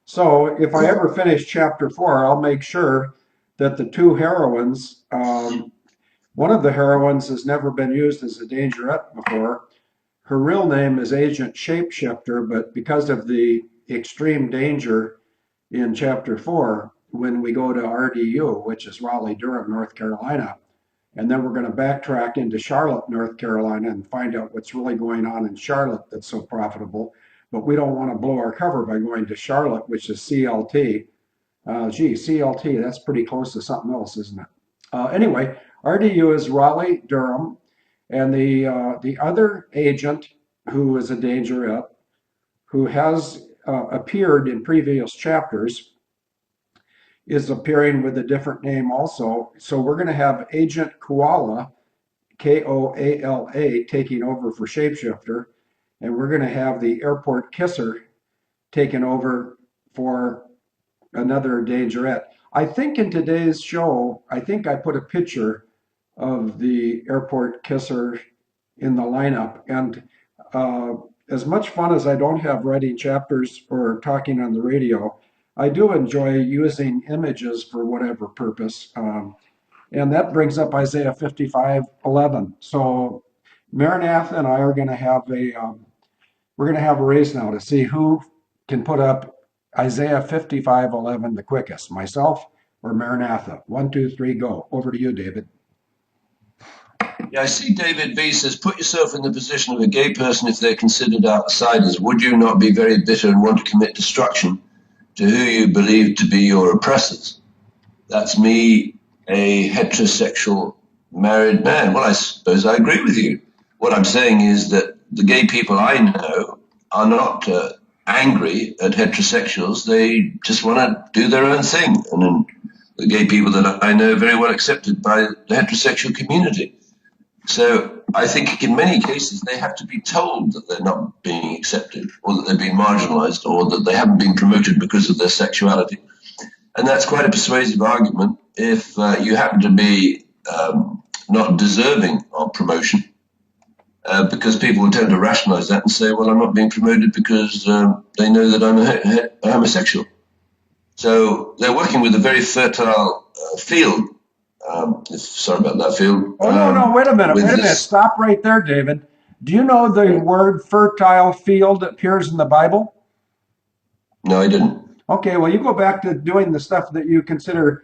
So if I ever finish chapter 4, I'll make sure that the two heroines, one of the heroines has never been used as a dangerette before. Her real name is Agent Shapeshifter, but because of the extreme danger in chapter 4, when we go to RDU, which is Raleigh, Durham, North Carolina, and then we're going to backtrack into Charlotte, North Carolina, and find out what's really going on in Charlotte that's so profitable. But we don't want to blow our cover by going to Charlotte, which is CLT. CLT, that's pretty close to something else, isn't it? Anyway, RDU is Raleigh, Durham, and the other agent who is a dangerette, who has appeared in previous chapters, is appearing with a different name also. So we're going to have Agent Koala, Koala, taking over for Shapeshifter, and we're going to have the Airport Kisser taking over for another dangerette. I think in today's show, I think I put a picture of the Airport Kisser in the lineup. And as much fun as I don't have writing chapters or talking on the radio, I do enjoy using images for whatever purpose. And that brings up Isaiah 55:11. So Maranatha and I are going to have a race now to see who can put up Isaiah 55:11 the quickest, myself or Maranatha. 1, 2, 3, go. Over to you, David. Yeah, I see David B says, put yourself in the position of a gay person if they're considered outsiders. Would you not be very bitter and want to commit destruction to who you believe to be your oppressors? That's me, a heterosexual married man. Well, I suppose I agree with you. What I'm saying is that the gay people I know are not angry at heterosexuals. They just want to do their own thing. And then the gay people that I know are very well accepted by the heterosexual community. So I think in many cases they have to be told that they're not being accepted, or that they're being marginalized, or that they haven't been promoted because of their sexuality. And that's quite a persuasive argument if you happen to be not deserving of promotion, because people will tend to rationalize that and say, well, I'm not being promoted because they know that I'm a homosexual. So they're working with a very fertile field. Sorry about that, Phil. Oh, no, wait a minute. Stop right there, David. Do you know the word fertile field appears in the Bible? No, I didn't. Okay, well, you go back to doing the stuff that you consider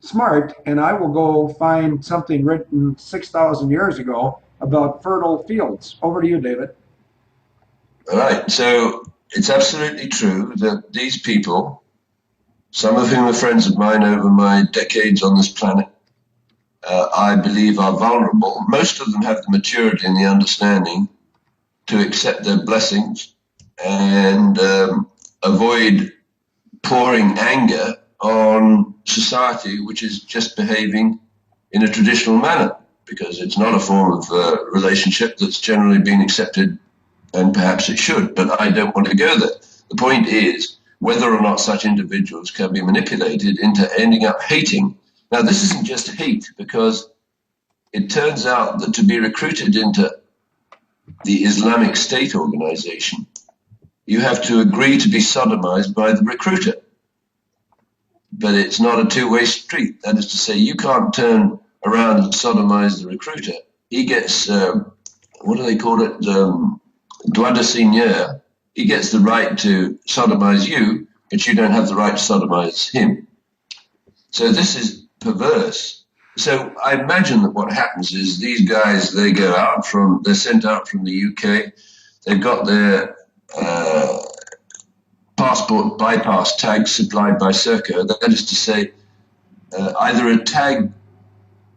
smart, and I will go find something written 6,000 years ago about fertile fields. Over to you, David. All right, so it's absolutely true that these people, some of whom are friends of mine over my decades on this planet, I believe are vulnerable. Most of them have the maturity and the understanding to accept their blessings and avoid pouring anger on society, which is just behaving in a traditional manner. because it's not a form of relationship that's generally been accepted, and perhaps it should, but I don't want to go there. The point is whether or not such individuals can be manipulated into ending up hating. Now, this isn't just hate, because it turns out that to be recruited into the Islamic State organization, you have to agree to be sodomized by the recruiter. But it's not a two-way street. That is to say, you can't turn around and sodomize the recruiter. He gets, what do they call it, droit de seigneur. He gets the right to sodomize you, but you don't have the right to sodomize him. So this is perverse. So I imagine that what happens is these guys, they're sent out from the UK. They've got their passport bypass tags supplied by Serco. That is to say, either a tag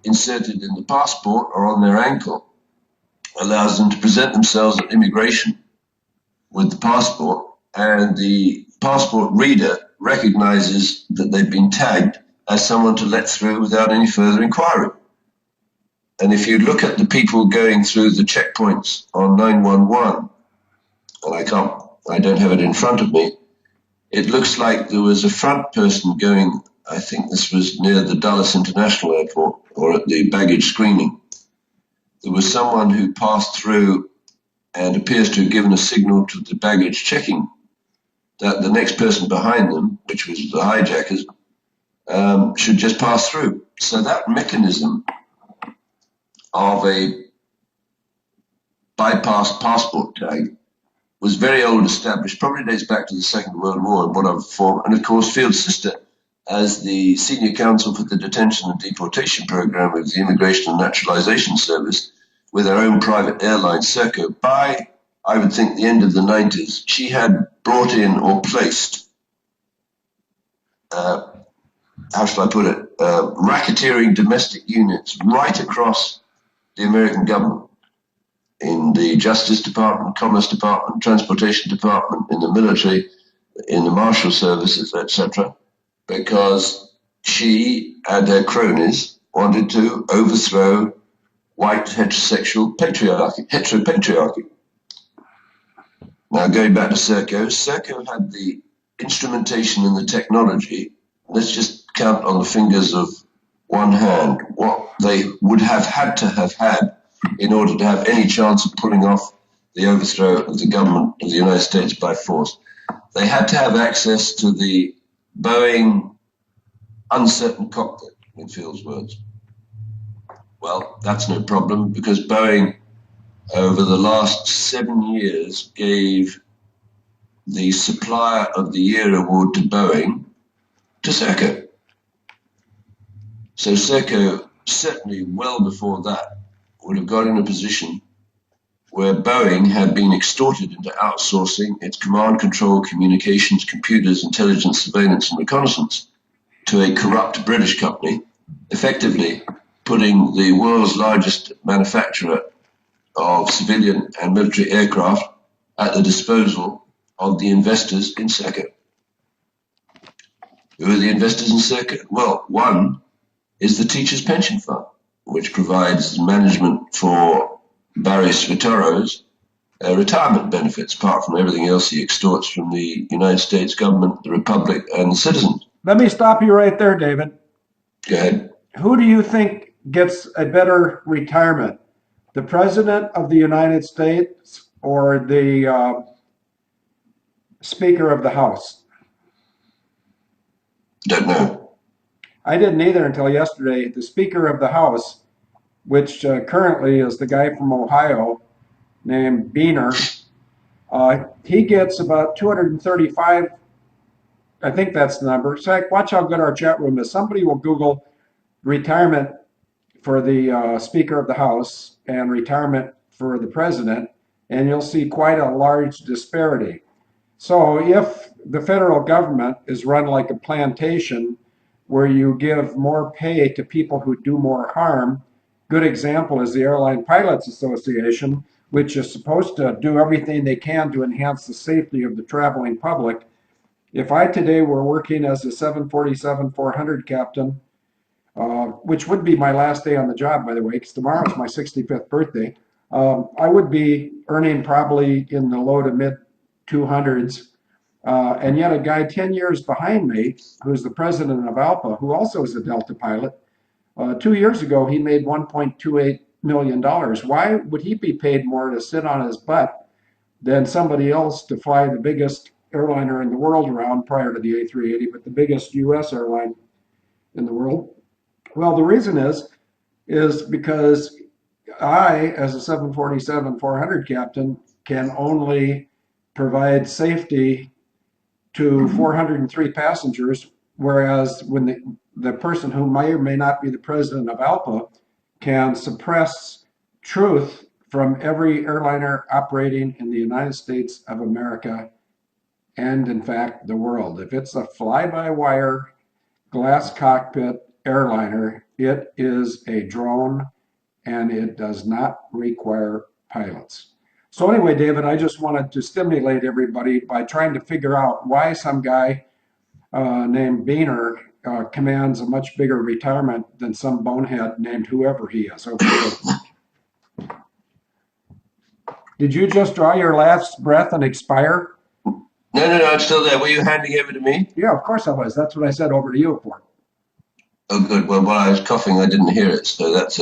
inserted in the passport or on their ankle allows them to present themselves at immigration with the passport, and the passport reader recognizes that they've been tagged as someone to let through without any further inquiry. And if you look at the people going through the checkpoints on 911, and I don't have it in front of me, it looks like there was a front person going, I think this was near the Dulles International Airport or at the baggage screening. There was someone who passed through and appears to have given a signal to the baggage checking that the next person behind them, which was the hijackers, should just pass through. So that mechanism of a bypass passport tag was very old established, probably dates back to the Second World War in whatever form. And of course, Field's sister, as the senior counsel for the detention and deportation program of the Immigration and Naturalization Service, with her own private airline, Serco, by, I would think, the end of the 90s, she had brought in or placed, how shall I put it, racketeering domestic units right across the American government, in the Justice Department, Commerce Department, Transportation Department, in the military, in the Marshal Services, etc., because she and her cronies wanted to overthrow white heterosexual heteropatriarchy. Now, going back to Serco, Serco had the instrumentation and the technology. Let's just count on the fingers of one hand what they would have had to have had in order to have any chance of pulling off the overthrow of the government of the United States by force. They had to have access to the Boeing uncertain cockpit, in Field's words. Well, that's no problem, because Boeing, over the last 7 years, gave the Supplier of the Year award to Boeing to Serco. So Serco, certainly well before that, would have got in a position where Boeing had been extorted into outsourcing its command, control, communications, computers, intelligence, surveillance, and reconnaissance to a corrupt British company, effectively putting the world's largest manufacturer of civilian and military aircraft at the disposal of the investors in Serco. Who are the investors in Serco? Well, one is the Teachers' Pension Fund, which provides management for Barry Svitoro's retirement benefits, apart from everything else he extorts from the United States government, the Republic, and the citizens. Let me stop you right there, David. Go ahead. Who do you think gets a better retirement? The President of the United States or the Speaker of the House? Don't know. I didn't either until yesterday. The Speaker of the House, which currently is the guy from Ohio named Boehner, he gets about 235. I think that's the number. So watch how good our chat room is. Somebody will Google retirement for the Speaker of the House and retirement for the President, and you'll see quite a large disparity. So if the federal government is run like a plantation where you give more pay to people who do more harm, good example is the Airline Pilots Association, which is supposed to do everything they can to enhance the safety of the traveling public. If I today were working as a 747-400 captain, which would be my last day on the job, by the way, because tomorrow is my 65th birthday. I would be earning probably in the low to mid 200s. And yet a guy 10 years behind me, who's the president of ALPA, who also is a Delta pilot, 2 years ago, he made $1.28 million. Why would he be paid more to sit on his butt than somebody else to fly the biggest airliner in the world around prior to the A380, but the biggest US airline in the world? Well, the reason is because I, as a 747-400 captain, can only provide safety to 403 passengers, whereas when the person who may or may not be the president of ALPA can suppress truth from every airliner operating in the United States of America and, in fact, the world. If it's a fly-by-wire glass cockpit airliner, it is a drone and it does not require pilots. So anyway, David, I just wanted to stimulate everybody by trying to figure out why some guy named Boehner commands a much bigger retirement than some bonehead named whoever he is. Okay. Did you just draw your last breath and expire? No, I'm still there. Were you handing over to me? Yeah, of course I was. That's what I said over to you for. Oh, good. Well, while I was coughing, I didn't hear it. So that's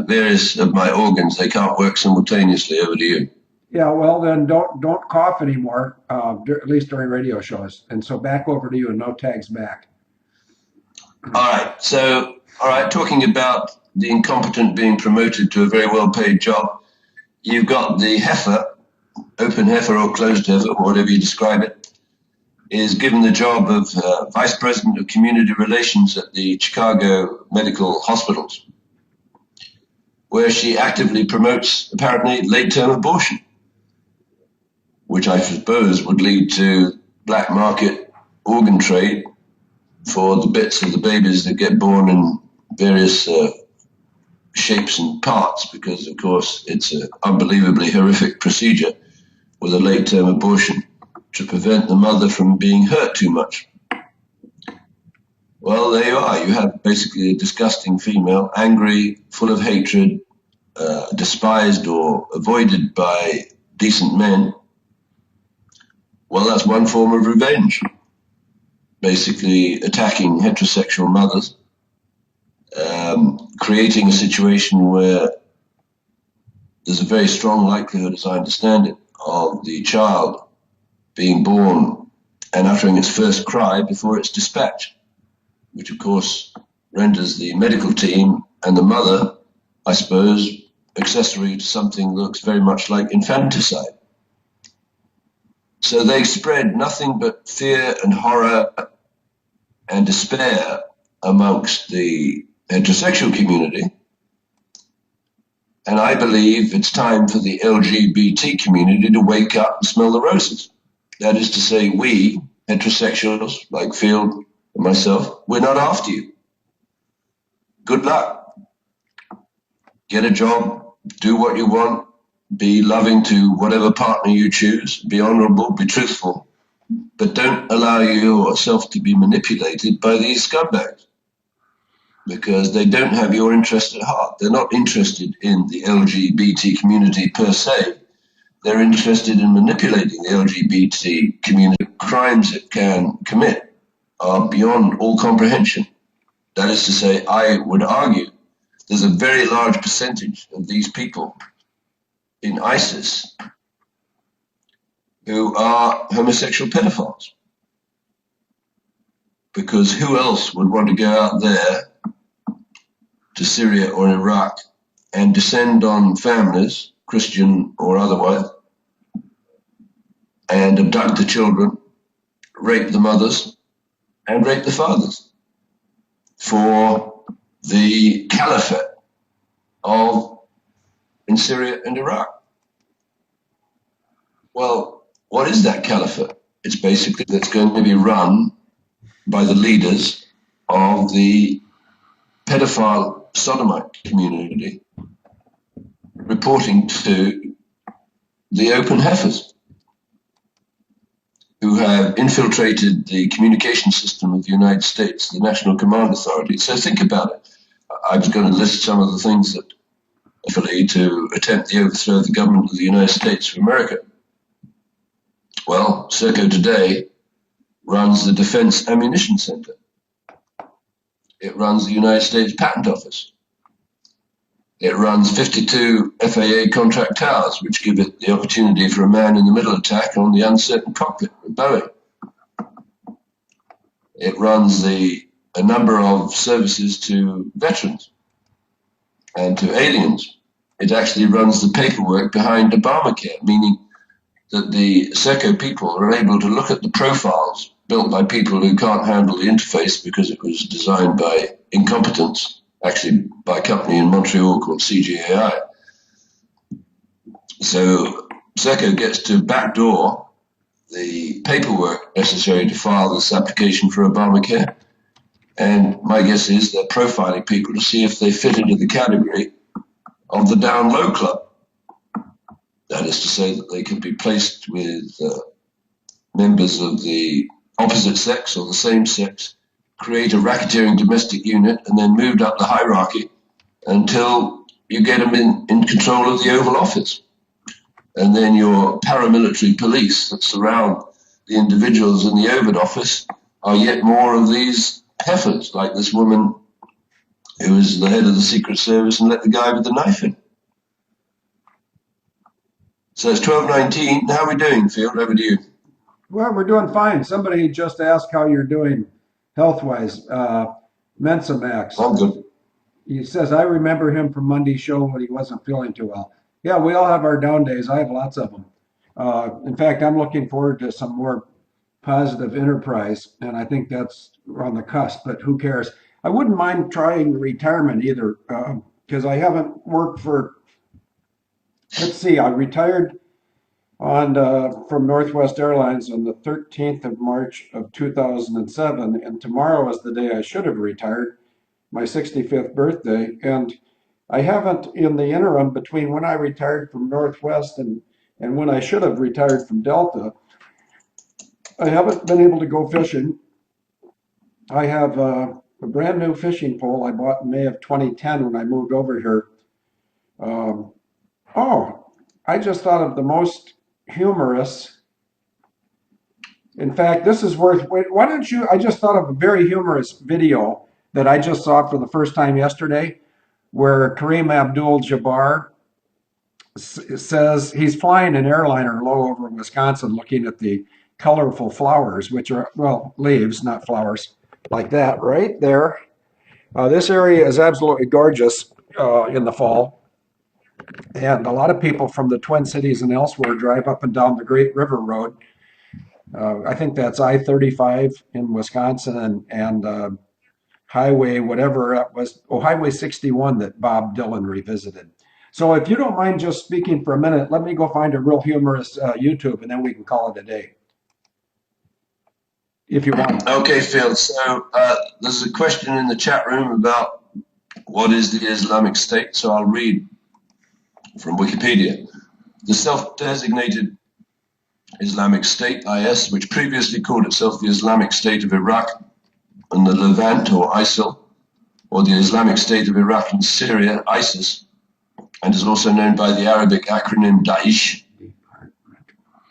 various of my organs. They can't work simultaneously. Over to you. Yeah, well then don't cough anymore, at least during radio shows. And so back over to you and no tags back. All right. So, all right, talking about the incompetent being promoted to a very well-paid job, you've got the heifer, open heifer or closed heifer, whatever you describe it, is given the job of Vice President of Community Relations at the Chicago Medical Hospitals, where she actively promotes, apparently, late-term abortion, which I suppose would lead to black market organ trade for the bits of the babies that get born in various shapes and parts, because, of course, it's an unbelievably horrific procedure with a late-term abortion to prevent the mother from being hurt too much. Well, there you are. You have basically a disgusting female, angry, full of hatred, despised or avoided by decent men. Well, that's one form of revenge. Basically attacking heterosexual mothers, creating a situation where there's a very strong likelihood, as I understand it, of the child being born and uttering its first cry before it's dispatched, which of course renders the medical team and the mother, I suppose, accessory to something that looks very much like infanticide. So they spread nothing but fear and horror and despair amongst the heterosexual community. And I believe it's time for the LGBT community to wake up and smell the roses. That is to say, we, heterosexuals, like Field and myself, we're not after you. Good luck. Get a job, do what you want, be loving to whatever partner you choose, be honorable, be truthful, but don't allow yourself to be manipulated by these scumbags, because they don't have your interest at heart. They're not interested in the LGBT community per se. They're interested in manipulating the LGBT community. Crimes it can commit are beyond all comprehension. That is to say, I would argue there's a very large percentage of these people in ISIS who are homosexual pedophiles. Because who else would want to go out there to Syria or Iraq and descend on families, Christian or otherwise, and abduct the children, rape the mothers, and rape the fathers for the caliphate in Syria and Iraq? Well, what is that caliphate? It's basically that's going to be run by the leaders of the pedophile Sodomite community, reporting to the open heifers, who have infiltrated the communication system of the United States, the National Command Authority. So think about it. I was going to list some of the things that to attempt the overthrow of the government of the United States of America. Well, Serco today runs the Defense Ammunition Center. It runs the United States Patent Office. It runs 52 FAA contract towers, which give it the opportunity for a man-in-the-middle attack on the uncertain cockpit of Boeing. It runs a number of services to veterans and to aliens. It actually runs the paperwork behind Obamacare, meaning that the Serco people are able to look at the profiles built by people who can't handle the interface because it was designed by incompetence, actually by a company in Montreal called CGAI. So Serco gets to backdoor the paperwork necessary to file this application for Obamacare. And my guess is they're profiling people to see if they fit into the category of the down low club. That is to say that they can be placed with members of the opposite sex or the same sex, create a racketeering domestic unit, and then moved up the hierarchy until you get them in control of the Oval Office. And then your paramilitary police that surround the individuals in the Oval Office are yet more of these heifers, like this woman who was the head of the Secret Service and let the guy with the knife in. So it's 12:19. How are we doing, Field? Over to you. Well, we're doing fine. Somebody just asked how you're doing health-wise. Mensa Max. I'm good. He says, I remember him from Monday's show when he wasn't feeling too well. Yeah, we all have our down days. I have lots of them. In fact, I'm looking forward to some more positive enterprise, and I think that's on the cusp, but who cares? I wouldn't mind trying retirement either, because I haven't worked for, let's see, I retired from Northwest Airlines on the 13th of March of 2007, and tomorrow is the day I should have retired, my 65th birthday, and I haven't, in the interim between when I retired from Northwest and when I should have retired from Delta, I haven't been able to go fishing. I have a brand new fishing pole I bought in May of 2010 when I moved over here. I just thought of the most humorous. In fact, this is worth, why don't you, I just thought of a very humorous video that I just saw for the first time yesterday, where Kareem Abdul-Jabbar says he's flying an airliner low over Wisconsin looking at the colorful flowers, which are, well, leaves, not flowers, like that right there. This area is absolutely gorgeous in the fall. And a lot of people from the Twin Cities and elsewhere drive up and down the Great River Road. I think that's I-35 in Wisconsin and Highway, whatever it was, Highway 61 that Bob Dylan revisited. So if you don't mind just speaking for a minute, let me go find a real humorous YouTube and then we can call it a day. If you want. Okay, Phil. So there's a question in the chat room about what is the Islamic State. So I'll read from Wikipedia. The self-designated Islamic State, IS, which previously called itself the Islamic State of Iraq and the Levant, or ISIL, or the Islamic State of Iraq and Syria, ISIS, and is also known by the Arabic acronym Daesh,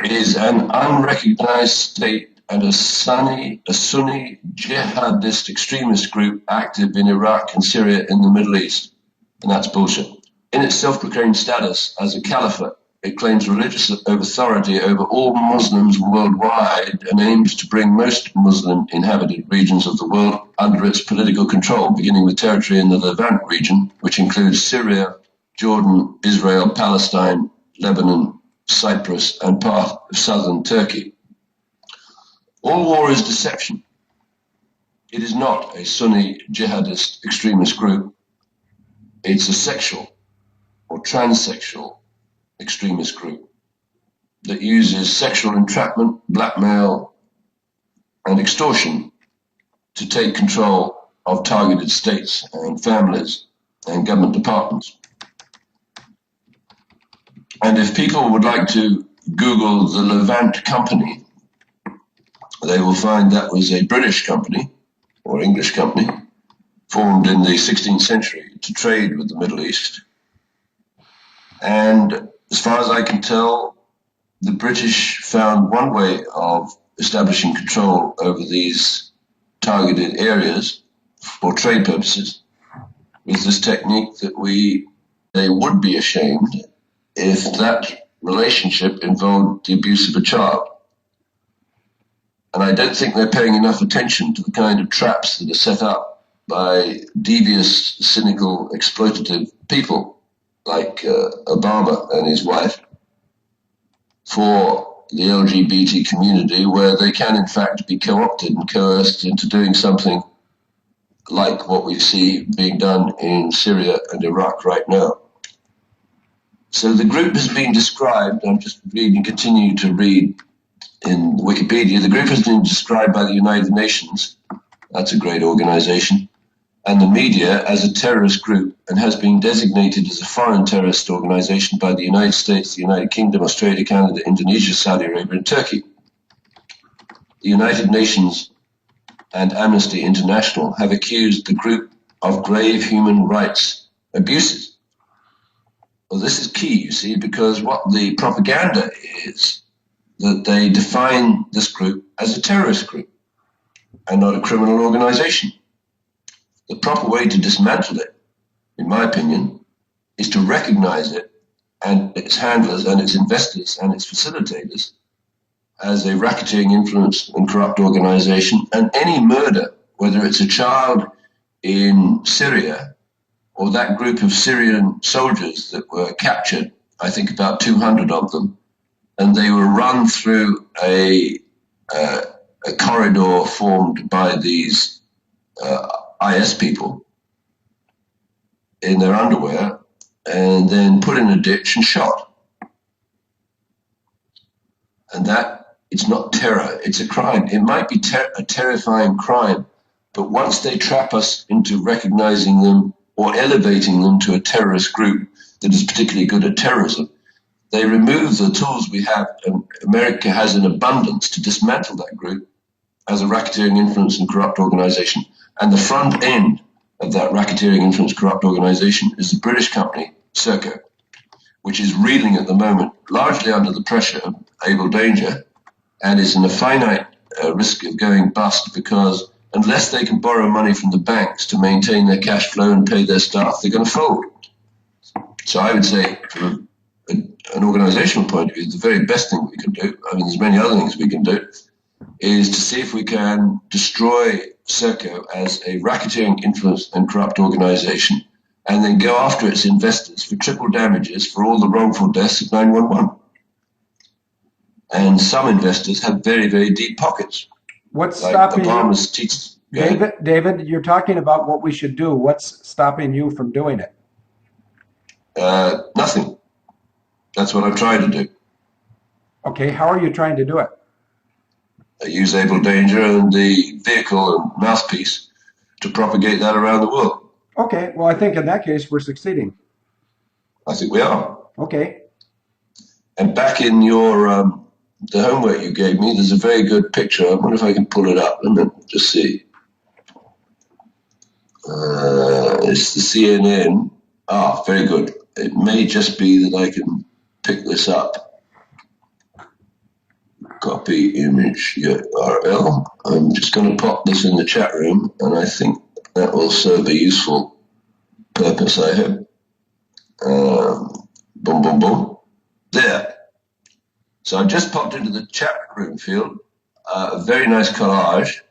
is an unrecognized state and a Sunni jihadist extremist group active in Iraq and Syria in the Middle East. And that's bullshit. In its self-proclaimed status as a caliphate, it claims religious authority over all Muslims worldwide and aims to bring most Muslim inhabited regions of the world under its political control, beginning with territory in the Levant region, which includes Syria, Jordan, Israel, Palestine, Lebanon, Cyprus, and part of southern Turkey. All war is deception. It is not a Sunni jihadist extremist group. It's a sexual or transsexual extremist group that uses sexual entrapment, blackmail, and extortion to take control of targeted states and families and government departments. And if people would like to Google the Levant Company, they will find that was a British company or English company formed in the 16th century to trade with the Middle East. And as far as I can tell, the British found one way of establishing control over these targeted areas for trade purposes with this technique that they would be ashamed if that relationship involved the abuse of a child. And I don't think they're paying enough attention to the kind of traps that are set up by devious, cynical, exploitative people like Obama and his wife for the LGBT community, where they can in fact be co-opted and coerced into doing something like what we see being done in Syria and Iraq right now. So the group has been described, I'm just reading, continue to read in Wikipedia, the group has been described by the United Nations, that's a great organization, and the media as a terrorist group, and has been designated as a foreign terrorist organization by the United States, the United Kingdom, Australia, Canada, Indonesia, Saudi Arabia, and Turkey. The United Nations and Amnesty International have accused the group of grave human rights abuses. Well, this is key, you see, because what the propaganda is that they define this group as a terrorist group and not a criminal organization. The proper way to dismantle it, in my opinion, is to recognize it and its handlers and its investors and its facilitators as a racketeering, influence, and corrupt organization, and any murder, whether it's a child in Syria or that group of Syrian soldiers that were captured, I think about 200 of them, and they were run through a corridor formed by these IS people in their underwear, and then put in a ditch and shot. And that, it's not terror, it's a crime. It might be a terrifying crime, but once they trap us into recognizing them or elevating them to a terrorist group that is particularly good at terrorism, they remove the tools we have, and America has an abundance to dismantle that group as a racketeering, influence, and corrupt organization. And the front end of that racketeering, influence, corrupt organization is the British company, Serco, which is reeling at the moment, largely under the pressure of Abel danger, and is in a finite risk of going bust, because unless they can borrow money from the banks to maintain their cash flow and pay their staff, they're going to fold. So I would say, from an organizational point of view, the very best thing we can do, I mean, there's many other things we can do, is to see if we can destroy Serco as a racketeering, influence, and corrupt organization, and then go after its investors for triple damages for all the wrongful deaths of 911. And some investors have very, very deep pockets. What's like stopping Obama's you? David, you're talking about what we should do. What's stopping you from doing it? Nothing. That's what I'm trying to do. Okay, how are you trying to do it? I use Abel Danger and the vehicle and mouthpiece to propagate that around the world. Okay, well, I think in that case we're succeeding. I think we are. Okay. And back in your the homework you gave me, there's a very good picture. I wonder if I can pull it up. Let me just see. It's the CNN. Ah, very good. It may just be that I can pick this up. Copy image URL. I'm just going to pop this in the chat room, and I think that will serve a useful purpose, I hope. Boom, boom, boom. There. So I've just popped into the chat room field a very nice collage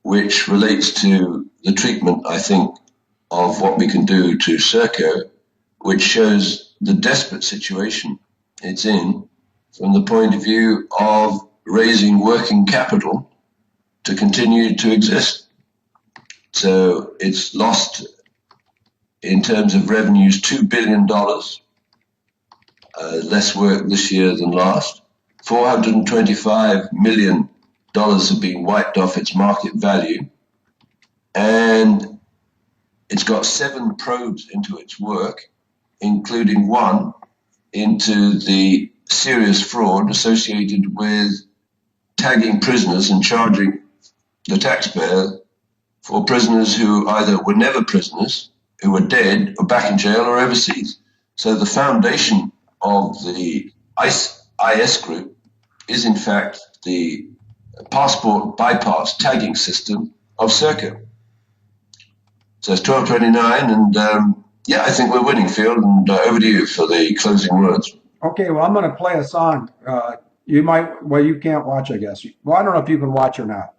which relates to the treatment, I think, of what we can do to Serco, which shows the desperate situation it's in from the point of view of raising working capital to continue to exist. So it's lost, in terms of revenues, $2 billion, less work this year than last. $425 million have been wiped off its market value, and it's got 7 probes into its work, including one into the serious fraud associated with tagging prisoners and charging the taxpayer for prisoners who either were never prisoners, who were dead, or back in jail, or overseas. So the foundation of the IS group is in fact the passport bypass tagging system of Serco. So it's 12:29, and yeah, I think we're winning, Phil, and over to you for the closing words. Okay, well, I'm going to play a song. You might, well, you can't watch, I guess. Well, I don't know if you can watch or not.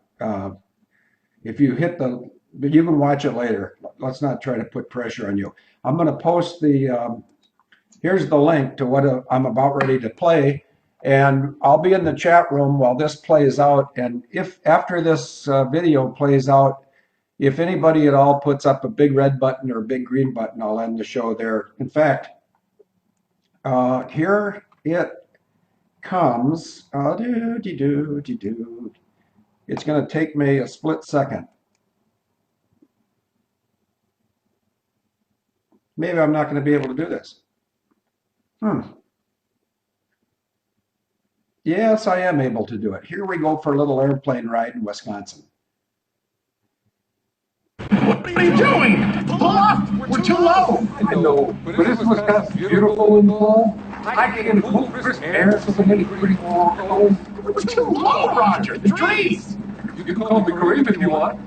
If you hit the, but you can watch it later. Let's not try to put pressure on you. I'm going to post here's the link to what I'm about ready to play. And I'll be in the chat room while this plays out. And if after this video plays out, if anybody at all puts up a big red button or a big green button, I'll end the show there. In fact, here it comes. It's going to take me a split second. Maybe I'm not going to be able to do this. Yes, I am able to do it. Here we go for a little airplane ride in Wisconsin. What are you doing? Pull up! We're too low! I know, but isn't Wisconsin beautiful in the fall? I can get a cool, crisp air, so many pretty warm clothes. We're too low, Roger! The trees! You can call me Kareem if you want.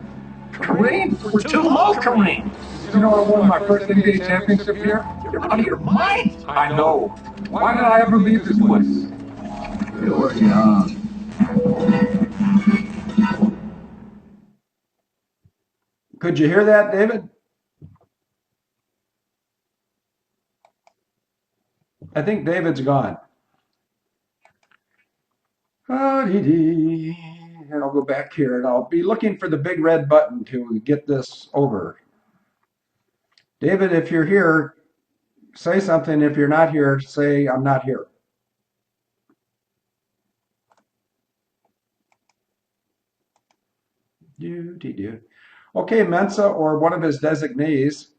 Kareem? We're too low, Kareem! You know, I won my first NBA championship here. You're out of your mind! I know. Why did I ever leave this place? You're young. Could you hear that, David? I think David's gone. And I'll go back here and I'll be looking for the big red button to get this over. David, if you're here, say something. If you're not here, say I'm not here. Okay, Mensa or one of his designees